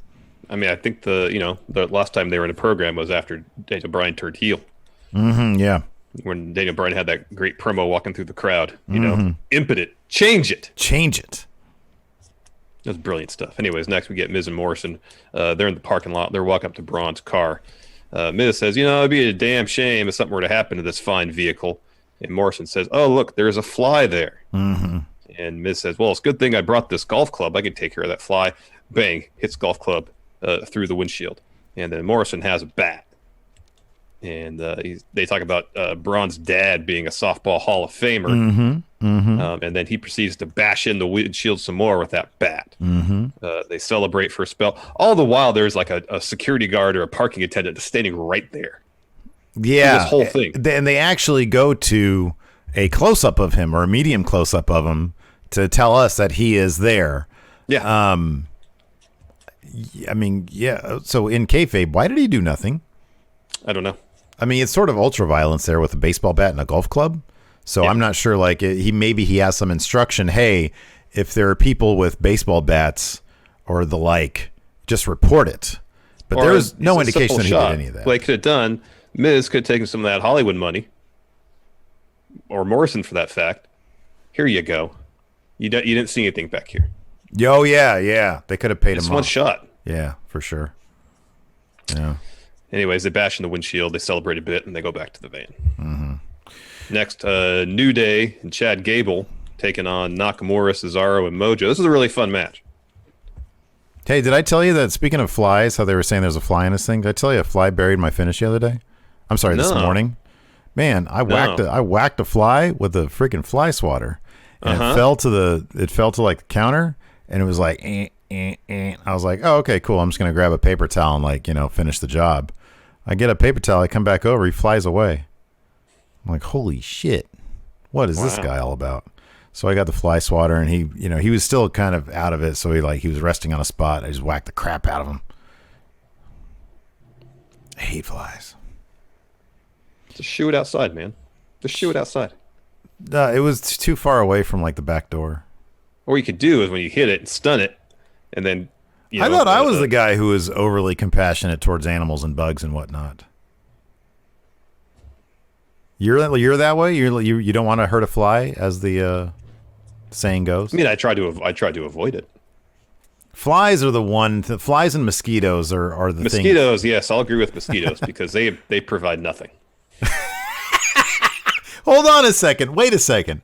I mean, I think the last time they were in a program was after Daniel Bryan turned heel. Yeah. When Daniel Bryan had that great promo walking through the crowd, impotent, change it. That's brilliant stuff. Anyways, next we get Miz and Morrison. They're in the parking lot. They're walking up to Braun's car. Miz says, it'd be a damn shame if something were to happen to this fine vehicle. And Morrison says, oh, look, there's a fly there. And Miz says, well, it's a good thing I brought this golf club. I can take care of that fly. Bang, hits golf club through the windshield. And then Morrison has a bat. And they talk about Braun's dad being a softball Hall of Famer. And then he proceeds to bash in the windshield some more with that bat. They celebrate for a spell. All the while, there's like a security guard or a parking attendant standing right there. Yeah. This whole thing. And they actually go to a close-up of him, or a medium close-up of him, to tell us that he is there. Yeah. So in kayfabe, why did he do nothing? I don't know. I mean, it's sort of ultra violence there with a baseball bat and a golf club. So I'm not sure. Like he has some instruction. Hey, if there are people with baseball bats or the like, just report it. But there was no indication that he did any of that. What they could have done, Miz could have taken some of that Hollywood money, or Morrison for that fact. Here you go. You didn't see anything back here. Oh yeah. They could have paid him Just one shot. Yeah, for sure. Yeah. Anyways, they bash in the windshield, they celebrate a bit, and they go back to the van. Next, New Day and Chad Gable taking on Nakamura, Cesaro, and Mojo. This is a really fun match. Hey, did I tell you that, speaking of flies, how they were saying there's a fly in this thing? Did I tell you a fly buried my finish the other day? I'm sorry, this morning. Man, I whacked a fly with a freaking fly swatter. And it fell to like the counter, and it was like, I was like, oh, okay, cool. I'm just going to grab a paper towel and finish the job. I get a paper towel. I come back over. He flies away. I'm like, holy shit. What is this guy all about? So I got the fly swatter, and he was still kind of out of it. So he was resting on a spot. I just whacked the crap out of him. I hate flies. Just shoo it outside, man. Just shoo it outside. It was too far away from like the back door. Or you could do is when you hit it and stun it, and then. I thought I was the guy who was overly compassionate towards animals and bugs and whatnot. You're that way. You don't want to hurt a fly, as the saying goes. I mean, I try to avoid it. Flies are the flies and mosquitoes are the mosquitoes. things. Yes, I'll agree with mosquitoes because they provide nothing. Hold on a second. Wait a second.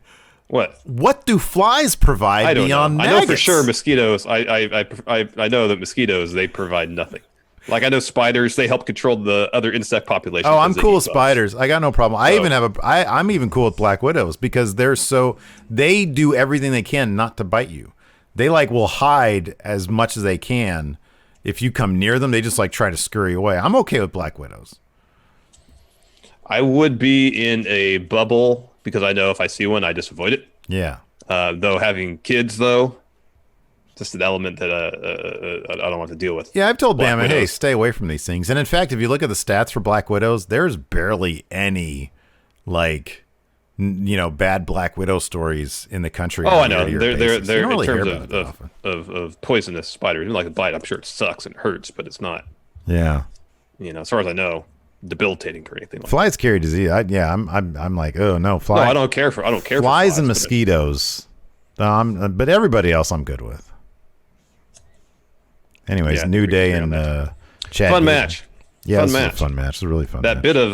What do flies provide I don't beyond know. maggots? I know for sure mosquitoes. I know that mosquitoes, they provide nothing. Like I know spiders, they help control the other insect population. Oh, I'm cool with spiders. I got no problem. I'm even cool with black widows because they do everything they can not to bite you. They will hide as much as they can. If you come near them, they just try to scurry away. I'm okay with black widows. I would be in a bubble because I know if I see one, I just avoid it. Yeah. Though having kids, just an element that I don't want to deal with. Yeah, I've told Bama, hey, stay away from these things. And in fact, if you look at the stats for black widows, there's barely any bad black widow stories in the country. Oh, I know. They're in really terms of poisonous spiders. Even like a bite, I'm sure it sucks and hurts, but it's not. Yeah. As far as I know, debilitating or anything. Flies carry disease. I'm like, oh no, flies. No, I don't care for flies and mosquitoes. But everybody else, I'm good with. Anyways, New Day and Chad. Fun match. Yeah, fun match. It's a really fun match. That bit of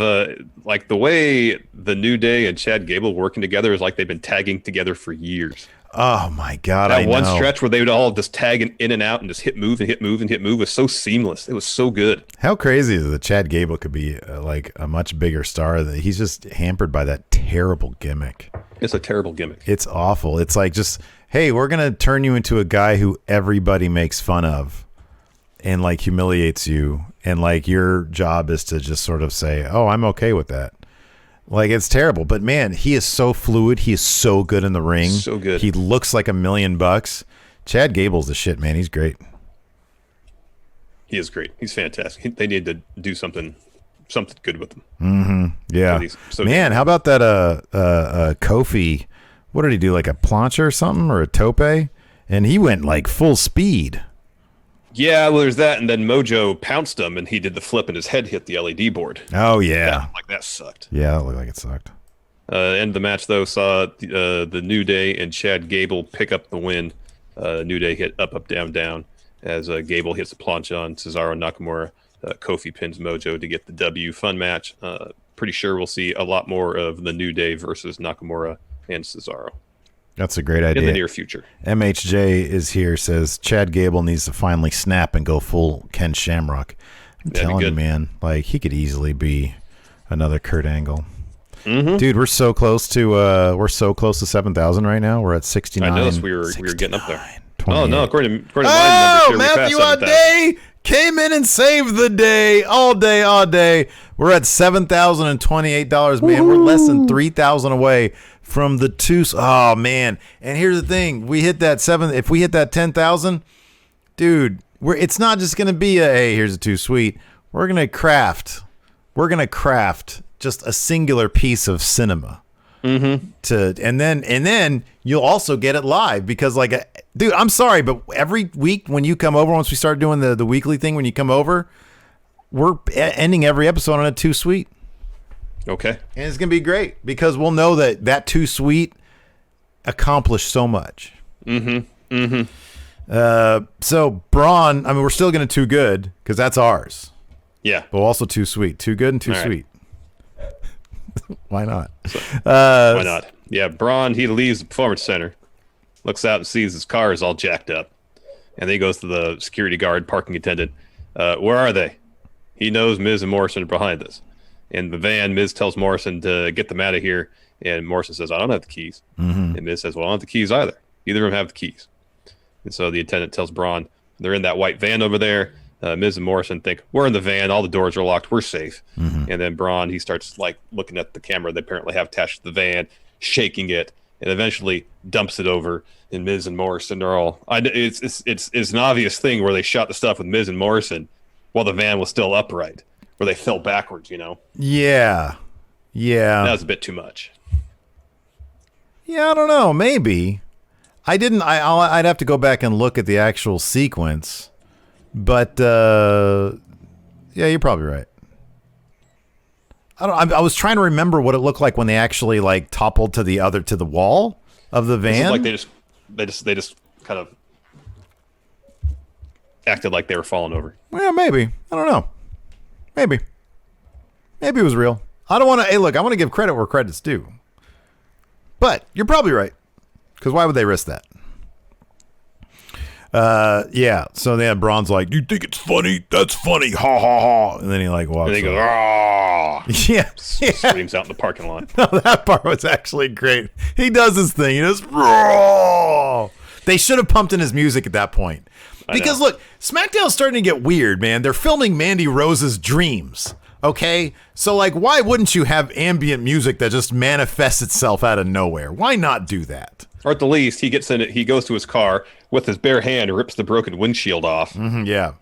the way the New Day and Chad Gable working together is like they've been tagging together for years. Oh my god! That one stretch where they would all just tag in and out and just hit move and hit move and hit move was so seamless. It was so good. How crazy is it that Chad Gable could be a much bigger star? That he's just hampered by that terrible gimmick. It's a terrible gimmick. It's awful. It's like just, hey, we're gonna turn you into a guy who everybody makes fun of, and humiliates you, and your job is to just sort of say, oh, I'm okay with that. It's terrible, but man, he is so fluid. He is so good in the ring. So good. He looks like $1 million. Chad Gable's the shit, man. He's great. He is great. He's fantastic. They need to do something good with him. Mm-hmm. Yeah. Man, how about that Kofi? What did he do? Like a plancha or something, or a tope? And he went full speed. Yeah, well, there's that, and then Mojo pounced him, and he did the flip, and his head hit the LED board. Oh yeah, that sucked. Yeah, that looked like it sucked. End of the match though saw the New Day and Chad Gable pick up the win. New Day hit up, down, down as Gable hits the plancha on Cesaro Nakamura. Kofi pins Mojo to get the W. Fun match. Pretty sure we'll see a lot more of the New Day versus Nakamura and Cesaro. That's a great idea. In the near future. MHJ is here, says Chad Gable needs to finally snap and go full Ken Shamrock. I'm telling you, man, he could easily be another Kurt Angle. Mm-hmm. Dude, we're so close to 7,000 right now. We're at 69. I noticed we were getting up there. 28. Oh no, according to my numbers here, Matthew Audet came in and saved the day all day. We're at $7,028, man. We're less than 3,000 away from the two. Oh man! And here's the thing: we hit that if we hit that 10,000, dude, it's not just gonna be hey, here's a too sweet. We're gonna craft just a singular piece of cinema. Mm-hmm. And then you'll also get it live because dude, I'm sorry, but every week when you come over, once we start doing the weekly thing, when you come over, we're ending every episode on a too sweet. Okay. And it's going to be great because we'll know that too sweet accomplished so much. Mm-hmm. Mm-hmm. So Braun, we're still going to too good because that's ours. Yeah. But also too sweet. Too good and too sweet. Why not? Why not? Yeah, Braun, he leaves the performance center, looks out and sees his car is all jacked up. And then he goes to the security guard, parking attendant. Where are they? He knows Miz and Morrison are behind this. In the van, Miz tells Morrison to get them out of here. And Morrison says, I don't have the keys. Mm-hmm. And Miz says, well, I don't have the keys either. Neither of them have the keys. And so the attendant tells Braun, they're in that white van over there. Miz and Morrison think, we're in the van, all the doors are locked, we're safe. And then Braun, he starts like looking at the camera they apparently have attached to the van, shaking it, and eventually dumps it over. And Miz and Morrison are all, it's an obvious thing where they shot the stuff with Miz and Morrison while the van was still upright, where they fell backwards, Yeah. That was a bit too much. Yeah, I don't know. Maybe. I'd have to go back and look at the actual sequence. But, yeah, you're probably right. I was trying to remember what it looked like when they actually, like, toppled to the wall of the van. Like they just kind of acted like they were falling over. Well, maybe. I don't know. Maybe it was real. I don't want to. Hey, look, I want to give credit where credit's due. But you're probably right. Because why would they risk that? Yeah. So then Braun's like, "You think it's funny? That's funny, ha ha ha!" And then he like walks. And he goes, "Ah!" Yeah. Screams out in the parking lot. No, that part was actually great. He does his thing. He just raw. They should have pumped in his music at that point. Because look, SmackDown's starting to get weird, man. They're filming Mandy Rose's dreams. Okay? So like, why wouldn't you have ambient music that just manifests itself out of nowhere? Why not do that? Or at the least, he gets in it. He goes to his car with his bare hand, rips the broken windshield off. Yeah.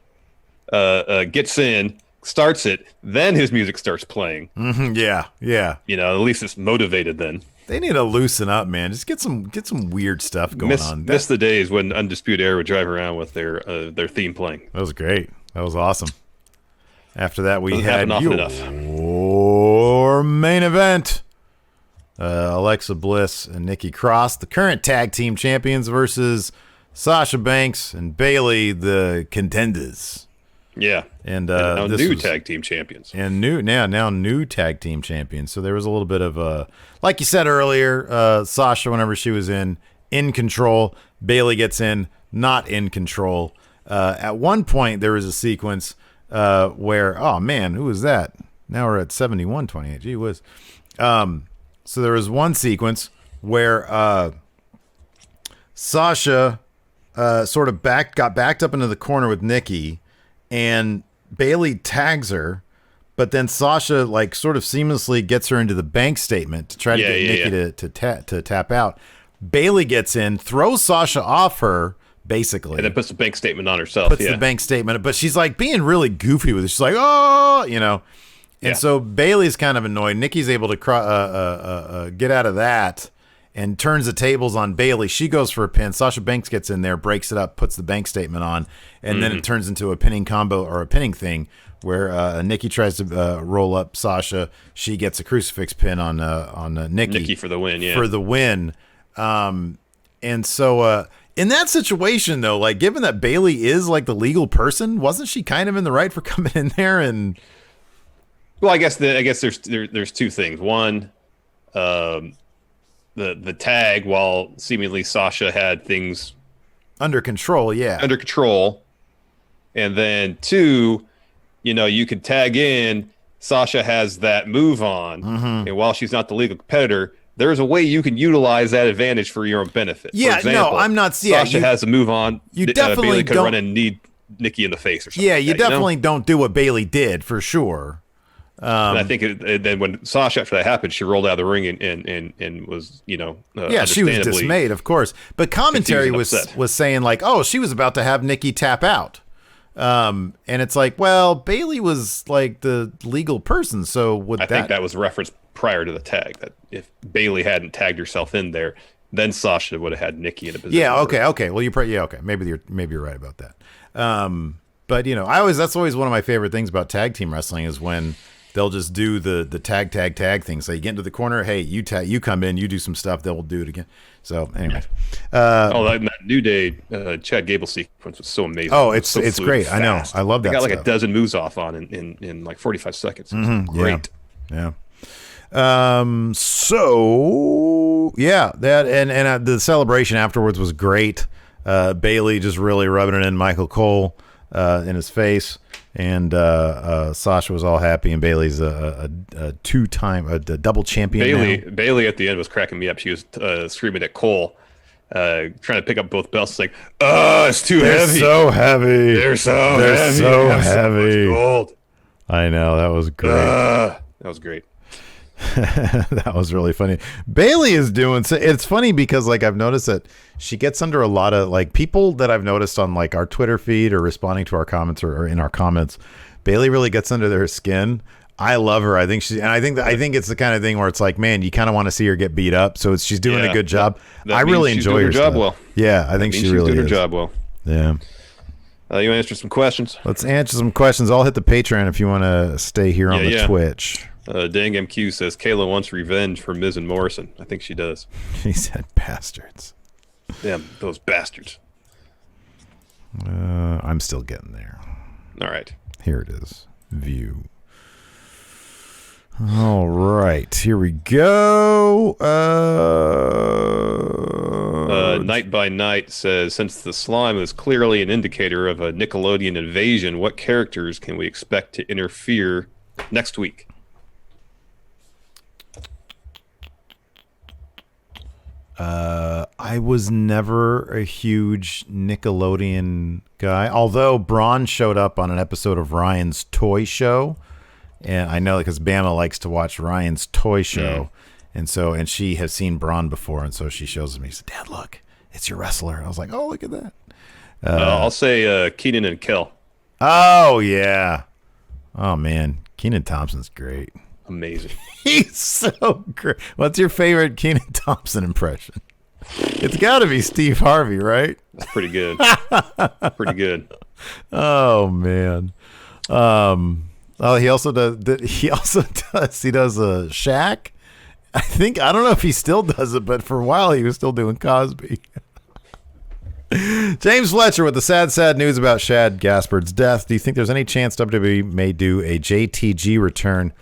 Gets in, starts it, then his music starts playing. Yeah. At least it's motivated then. They need to loosen up, man. Just get some weird stuff going on. Miss the days when Undisputed Era would drive around with their theme playing. That was great. That was awesome. After that, we Doesn't had happen often your main event. Alexa Bliss and Nikki Cross, the current tag team champions, versus Sasha Banks and Bayley, the contenders. Yeah, and now new tag team champions, and now new tag team champions. So there was a little bit of like you said earlier, Sasha, whenever she was in control, Bayley gets in not in control. At one point, there was a sequence where, oh man, who was that? Now we're at 71-28. Gee whiz. So there was one sequence where Sasha sort of got backed up into the corner with Nikki, and Bayley tags her, but then Sasha like sort of seamlessly gets her into the bank statement to try to get Nikki to tap out. Bayley gets in, throws Sasha off her, basically, and then puts the bank statement on herself. Puts the bank statement, but she's like being really goofy with it. She's like, oh, And so Bayley's kind of annoyed. Nikki's able to get out of that and turns the tables on Bayley. She goes for a pin. Sasha Banks gets in there, breaks it up, puts the bank statement on, and then it turns into a pinning combo or a pinning thing where Nikki tries to roll up Sasha. She gets a crucifix pin on Nikki. Nikki for the win, yeah. For the win. And so in that situation, though, like given that Bayley is like the legal person, wasn't she kind of in the right for coming in there and... Well, I guess there's two things. One, the tag, while seemingly Sasha had things under control, and then two, you could tag in. Sasha has that move on, and while she's not the legal competitor, there's a way you can utilize that advantage for your own benefit. Yeah, for example, no, I'm not. Sasha has a move on. You definitely Bayley could don't run and need Nikki in the face or something. Yeah, you definitely don't do what Bayley did for sure. And I think then when Sasha, after that happened, she rolled out of the ring and was, she was dismayed, of course. But commentary was saying like, oh, she was about to have Nikki tap out. And it's like, well, Bayley was like the legal person, so I think that was referenced prior to the tag, that if Bayley hadn't tagged herself in there, then Sasha would have had Nikki in a position. Yeah, okay. Well, okay. Maybe you're right about that. But that's always one of my favorite things about tag team wrestling is when they'll just do the tag thing. So you get into the corner, hey, you come in, you do some stuff, they'll do it again. So anyway. That New Day Chad Gable sequence was so amazing. Oh, it's fluid, great. fast. I know. I love that. They got stuff. like a dozen moves off on in like 45 seconds. Great. Yeah. So yeah, that and the celebration afterwards was great. Bayley just really rubbing it in Michael Cole in his face. And Sasha was all happy, and Bayley's a double champion. Bayley at the end was cracking me up. She was screaming at Cole, trying to pick up both belts. It's like, oh, it's too heavy. So heavy. They're so They're heavy. so They have heavy. much gold. I know, that was great. That was great. That was really funny. Bailey is doing so. It's funny because like I've noticed that she gets under a lot of like people that I've noticed on like our Twitter feed or responding to our comments or in our comments. Bailey really gets under their skin. I love her. I think I think it's the kind of thing where it's like, man, you kind of want to see her get beat up. So she's doing a good job. That I really means she's enjoy doing her job stuff. well. Yeah, I think She's she really doing her is. job well. Yeah. You answer some questions. Let's answer some questions. I'll hit the Patreon if you want to stay here on the Twitch. Dang MQ says Kayla wants revenge for Miz and Morrison. I think she does. He said bastards. Damn, those bastards. I'm still getting there. All right. Here it is. View. All right. Here we go. Night by Night says, since the slime is clearly an indicator of a Nickelodeon invasion, what characters can we expect to interfere next week? I was never a huge Nickelodeon guy, although Braun showed up on an episode of Ryan's Toy Show, and I know because Bama likes to watch Ryan's Toy Show, and she has seen Braun before, and so she shows me. She said, "Dad, look, it's your wrestler." And I was like, "Oh, look at that." I'll say Keenan and Kel. Oh yeah, oh man, Kenan Thompson's great. Amazing. He's so great. What's your favorite Kenan Thompson impression? It's got to be Steve Harvey, right? That's pretty good. Pretty good. Oh man. Oh, he also does. He does a Shaq. I don't know if he still does it, but for a while he was still doing Cosby. James Fletcher with the sad news about Shad Gaspard's death. Do you think there's any chance WWE may do a JTG return?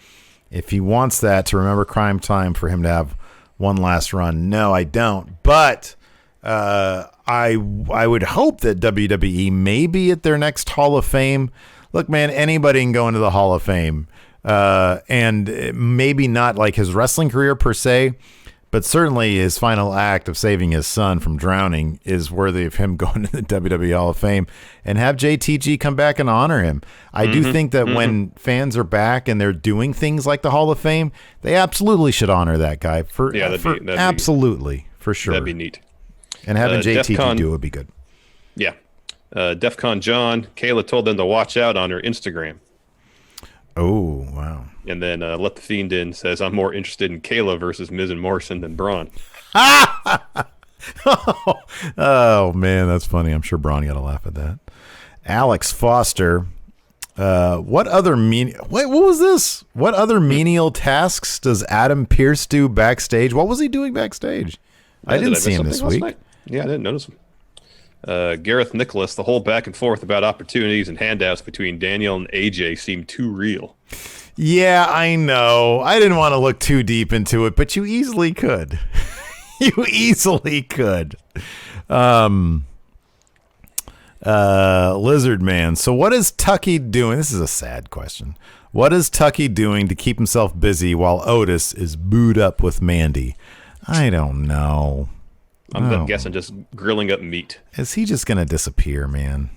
If he wants that to remember Crime Time for him to have one last run. No, I don't. But I would hope that WWE may be at their next Hall of Fame. Look, man, anybody can go into the Hall of Fame. And maybe not like his wrestling career per se, but certainly his final act of saving his son from drowning is worthy of him going to the WWE Hall of Fame, and have JTG come back and honor him. I do think that when fans are back and they're doing things like the Hall of Fame, they absolutely should honor that guy for sure. That'd be neat. And having JTG DEFCON, do it would be good. Yeah. DEFCON John, Kayla told them to watch out on her Instagram. Oh, wow. And then Let the Fiend In says, I'm more interested in Kayla versus Miz and Morrison than Braun. Oh, man, that's funny. I'm sure Braun got a laugh at that. Alex Foster. What other what was this? What other menial tasks does Adam Pearce do backstage? What was he doing backstage? I didn't see him this week. Yeah, I didn't notice him. Gareth Nicholas, the whole back and forth about opportunities and handouts between Daniel and AJ seemed too real. Yeah, I know. I didn't want to look too deep into it, but you easily could. You easily could. Lizard Man. So what is Tucky doing? This is a sad question. What is Tucky doing to keep himself busy while Otis is booed up with Mandy? I don't know. I'm guessing just grilling up meat. Is he just going to disappear, man?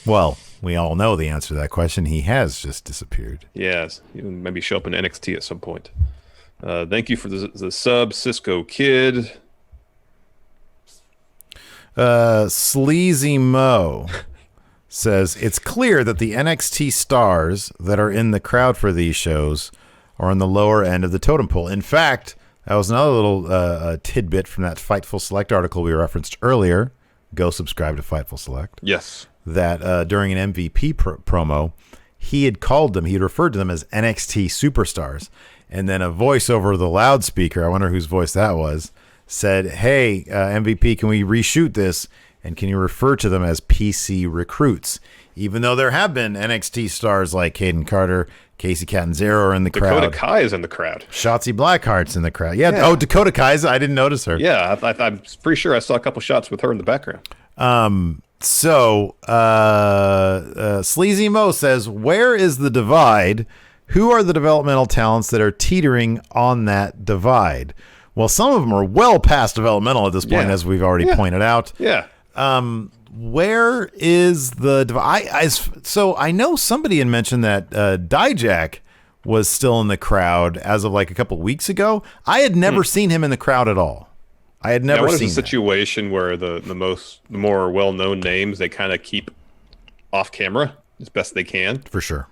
Well, we all know the answer to that question. He has just disappeared. Yes. He'll maybe show up in NXT at some point. Thank you for the sub, Cisco Kid. Sleazy Mo says, it's clear that the NXT stars that are in the crowd for these shows are on the lower end of the totem pole. In fact, that was another little tidbit from that Fightful Select article we referenced earlier. Go subscribe to Fightful Select. Yes. That during an MVP promo, he had referred to them as NXT superstars. And then a voice over the loudspeaker, I wonder whose voice that was, said, hey, MVP, can we reshoot this? And can you refer to them as PC recruits? Even though there have been NXT stars like Caden Carter, Casey Catanzaro are in the crowd. Dakota Kai is in the crowd. Shotzi Blackheart's in the crowd. Yeah. Oh, Dakota Kai's. I didn't notice her. Yeah, I'm pretty sure I saw a couple shots with her in the background. So Sleazy Mo says, where is the divide? Who are the developmental talents that are teetering on that divide? Well, some of them are well past developmental at this point, Yeah. as we've already pointed out. Yeah. Where is the so I know somebody had mentioned that Dijak was still in the crowd as of like a couple weeks ago. I had never seen him in the crowd at all. I had never What is seen a situation where the more well-known names they kind of keep off camera as best they can? For sure.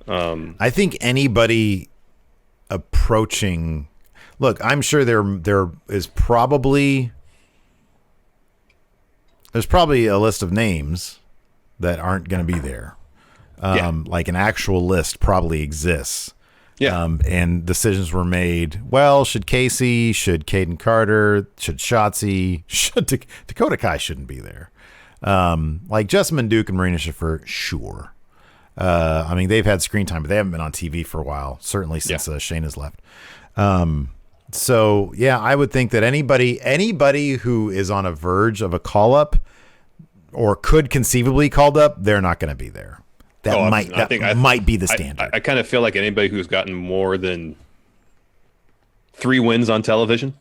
I think anybody approaching, look, I'm sure there is probably there's probably a list of names that aren't going to be there. Like an actual list probably exists. Yeah. And decisions were made. Well, should Casey, should Caden Carter, should Shotzi, should Dakota Kai shouldn't be there. Like Jessamine Duke and Marina Shafir, sure. I mean, they've had screen time, but they haven't been on TV for a while, certainly since Shayna's left. So, yeah, I would think that anybody who is on a verge of a call-up or could conceivably called up, they're not going to be there. That might be the standard. I kind of feel like anybody who's gotten more than 3 wins on television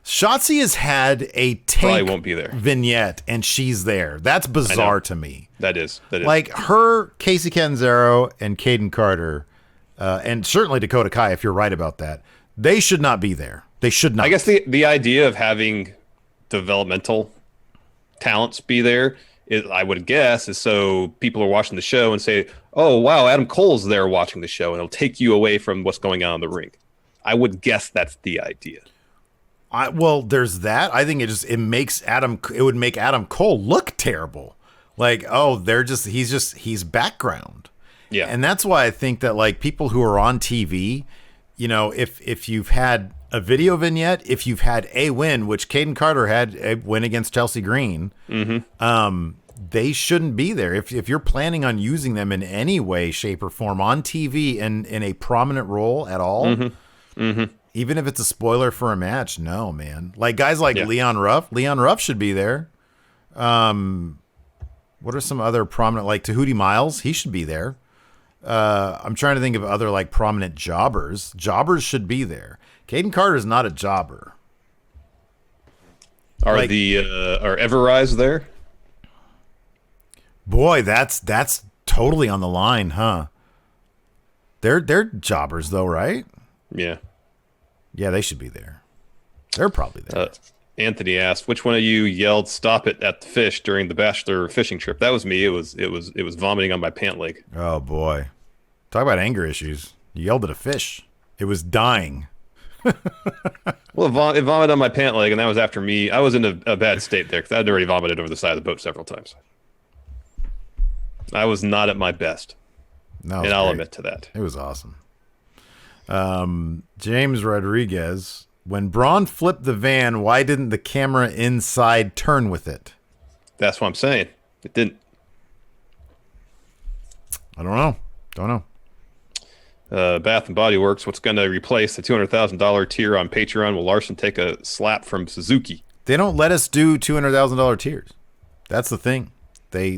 Shotzi has had a probably won't be there. Vignette, and she's there. That's bizarre to me. That is. Like her, Casey Catanzaro, and Caden Carter, and certainly Dakota Kai, if you're right about that, they should not be there. They should not. I guess the idea of having developmental talents be there is, I would guess, is so people are watching the show and say, "Oh, wow, Adam Cole's there watching the show," and it'll take you away from what's going on in the ring. I would guess that's the idea. Well, there's that. I think it would make Adam Cole look terrible. Like, oh, he's background. Yeah. And that's why I think that like people who are on TV, you know, if you've had a video vignette, if you've had a win, which Caden Carter had a win against Chelsea Green, they shouldn't be there. If you're planning on using them in any way, shape, or form on TV and in a prominent role at all, even if it's a spoiler for a match, no, man. Like guys like Leon Ruff should be there. What are some other prominent, like Tahuti Miles? He should be there. I'm trying to think of other like prominent jobbers. Jobbers should be there. Caden Carter is not a jobber. Are Everrise there? Boy, that's totally on the line, huh? They're jobbers though, right? Yeah. Yeah, they should be there. They're probably there. Anthony asked, "Which one of you yelled 'Stop it' at the fish during the Bachelor fishing trip?" That was me. It was vomiting on my pant leg. Oh boy, talk about anger issues. You yelled at a fish. It was dying. Well, it vomited on my pant leg, and that was after me. I was in a bad state there because I'd already vomited over the side of the boat several times. I was not at my best, and I'll admit to that. It was awesome. James Rodriguez, when Braun flipped the van, why didn't the camera inside turn with it? That's what I'm saying. It didn't. I don't know. Bath and Body Works, what's going to replace the $200,000 tier on Patreon? Will Larson take a slap from Suzuki? They don't let us do $200,000 tiers. That's the thing. They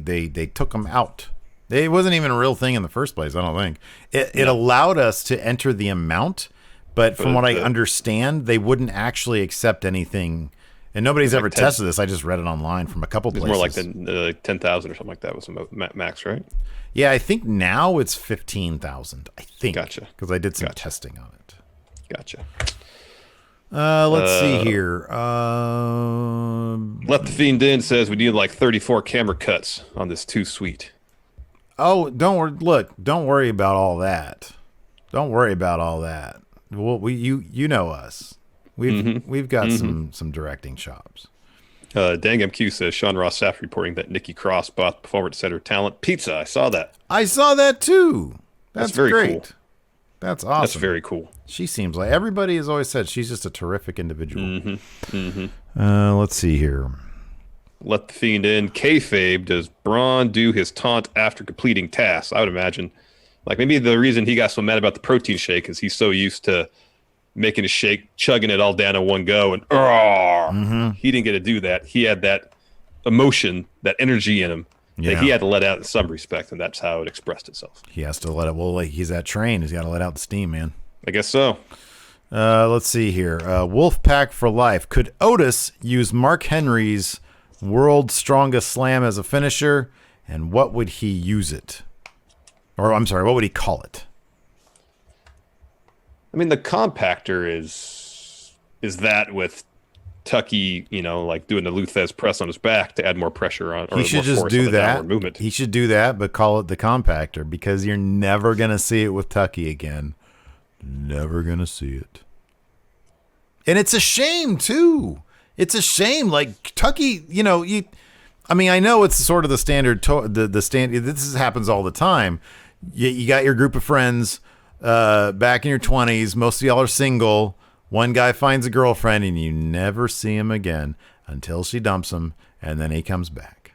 took them out. It wasn't even a real thing in the first place, I don't think. It allowed us to enter the amount, but from what I understand, they wouldn't actually accept anything. And nobody's ever tested this. I just read it online from a couple places. More like the 10,000 or something like that was the max, right? Yeah, I think now it's 15,000. I think. Gotcha. Because I did some testing on it. Gotcha. Let's see here. Let the Fiend In says we need like 34 camera cuts on this too sweet. Oh, don't worry about all that. Don't worry about all that. Well, you know us. We've got some directing chops. Dang MQ says Sean Ross Sapp reporting that Nikki Cross bought Performance Center Talent Pizza. I saw that. I saw that too. That's very great. cool. That's awesome. That's very cool. She seems like, everybody has always said she's just a terrific individual. Let's see here. Let the Fiend In. Kayfabe, does Braun do his taunt after completing tasks? I would imagine. Like maybe the reason he got so mad about the protein shake is he's so used to making a shake, chugging it all down in one go, and he didn't get to do that. He had that emotion, that energy in him that he had to let out in some respect, and that's how it expressed itself. He has to let it. Well, like he's that train. He's got to let out the steam, man. I guess so. Let's see here. Wolfpack for life. Could Otis use Mark Henry's World's Strongest Slam as a finisher? And what would he use it? Or, I'm sorry, what would he call it? I mean, the compactor is that with Tucky, like doing the Luthez press on his back to add more pressure on. Or he should more just do that. Movement. He should do that, but call it the compactor because you're never going to see it with Tucky again. Never going to see it. And it's a shame, too. It's a shame. Like, Tucky, I know it's sort of the standard, the standard. This happens all the time. You got your group of friends back in your 20s. Most of y'all are single. One guy finds a girlfriend, and you never see him again until she dumps him, and then he comes back.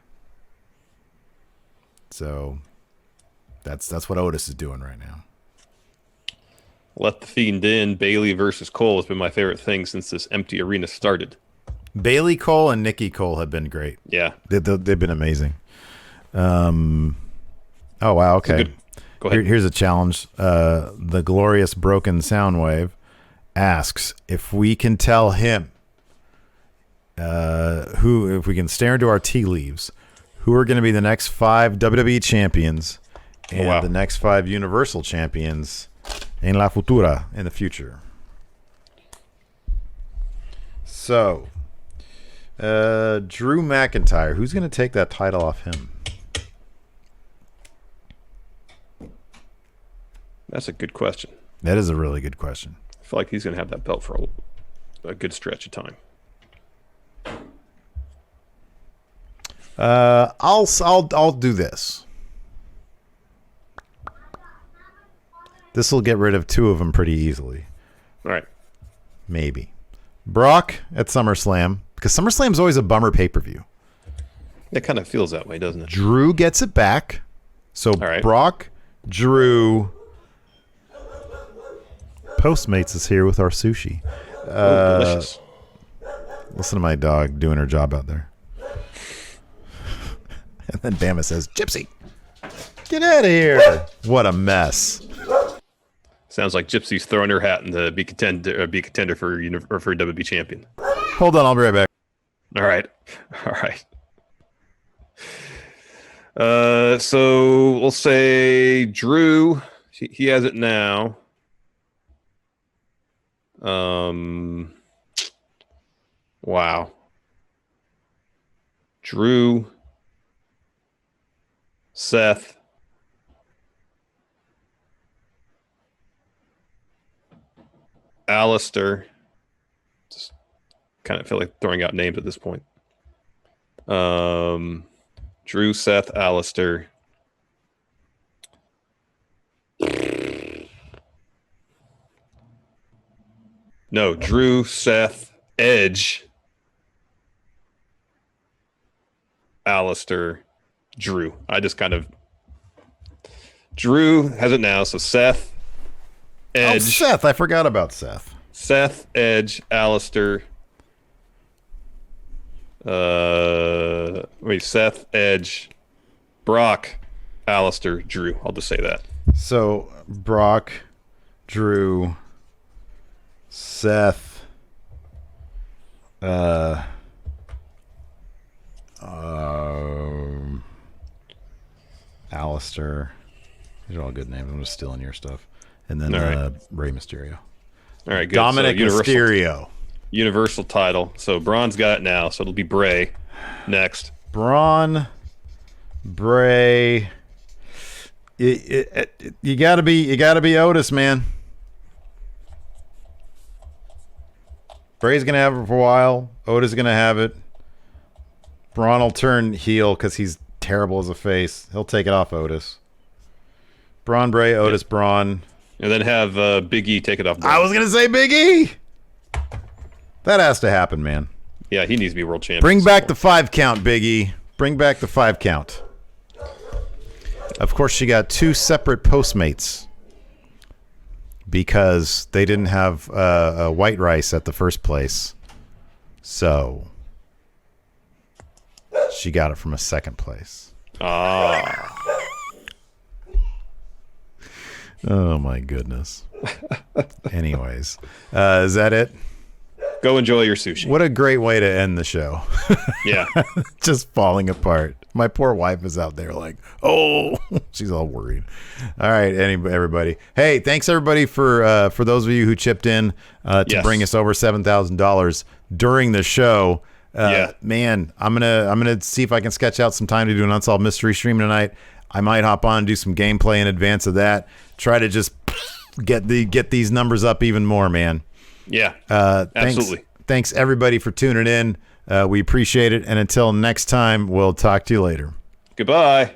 So that's what Otis is doing right now. Let the Fiend in. Bailey versus Cole has been my favorite thing since this empty arena started. Bailey Cole and Nikki Cole have been great. Yeah. They've been amazing. Oh, wow. Okay. Go ahead. Here's a challenge. The glorious Broken Soundwave asks if we can tell him if we can stare into our tea leaves, who are going to be the next 5 WWE champions and the next 5 Universal champions in La Futura, in the future. So, Drew McIntyre, who's going to take that title off him? That's a good question. That is a really good question. I feel like he's going to have that belt for a good stretch of time. I'll do this. This will get rid of 2 of them pretty easily. All right. Maybe. Brock at SummerSlam, because SummerSlam's always a bummer pay-per-view. It kind of feels that way, doesn't it? Drew gets it back. So Brock, Drew... Postmates is here with our sushi. Delicious. Listen to my dog doing her job out there. And then Bama says, Gypsy, get out of here. What a mess. Sounds like Gypsy's throwing her hat in the be contender for WWE champion. Hold on, I'll be right back. All right. So we'll say Drew. He has it now. Wow. Drew, Seth, Alistair. Just kind of feel like throwing out names at this point. Drew, Seth, Alistair. No, Drew, Seth, Edge, Alistair, Drew. I just kind of... Drew has it now, so Seth, Edge. Oh, Seth. I forgot about Seth. Seth, Edge, Alistair. Seth, Edge, Brock, Alistair, Drew. I'll just say that. So, Brock, Drew... Seth, Alistair. These are all good names. I'm just stealing your stuff. And then Rey Mysterio. All right, good. Dominic Mysterio. Universal title. So Braun's got it now, so it'll be Bray next. Braun, Bray. You gotta be Otis, man. Bray's going to have it for a while. Otis is going to have it. Braun will turn heel because he's terrible as a face. He'll take it off Otis. Braun, Bray, Otis, Braun. And then have Big E take it off Braun. I was going to say Big E. That has to happen, man. Yeah, he needs to be world champion. Bring back the 5 count, Big E. Bring back the 5 count. Of course, she got 2 separate Postmates. Because they didn't have white rice at the first place. So she got it from a second place. Oh my goodness. Anyways, is that it? Go enjoy your sushi. What a great way to end the show. Yeah. Just falling apart. My poor wife is out there like, oh, she's all worried. All right, everybody. Hey, thanks everybody for those of you who chipped in to bring us over $7,000 during the show. Man, I'm gonna see if I can sketch out some time to do an Unsolved Mystery stream tonight. I might hop on and do some gameplay in advance of that. Try to just get these numbers up even more, man. Yeah, absolutely. Thanks everybody for tuning in. We appreciate it. And until next time, we'll talk to you later. Goodbye.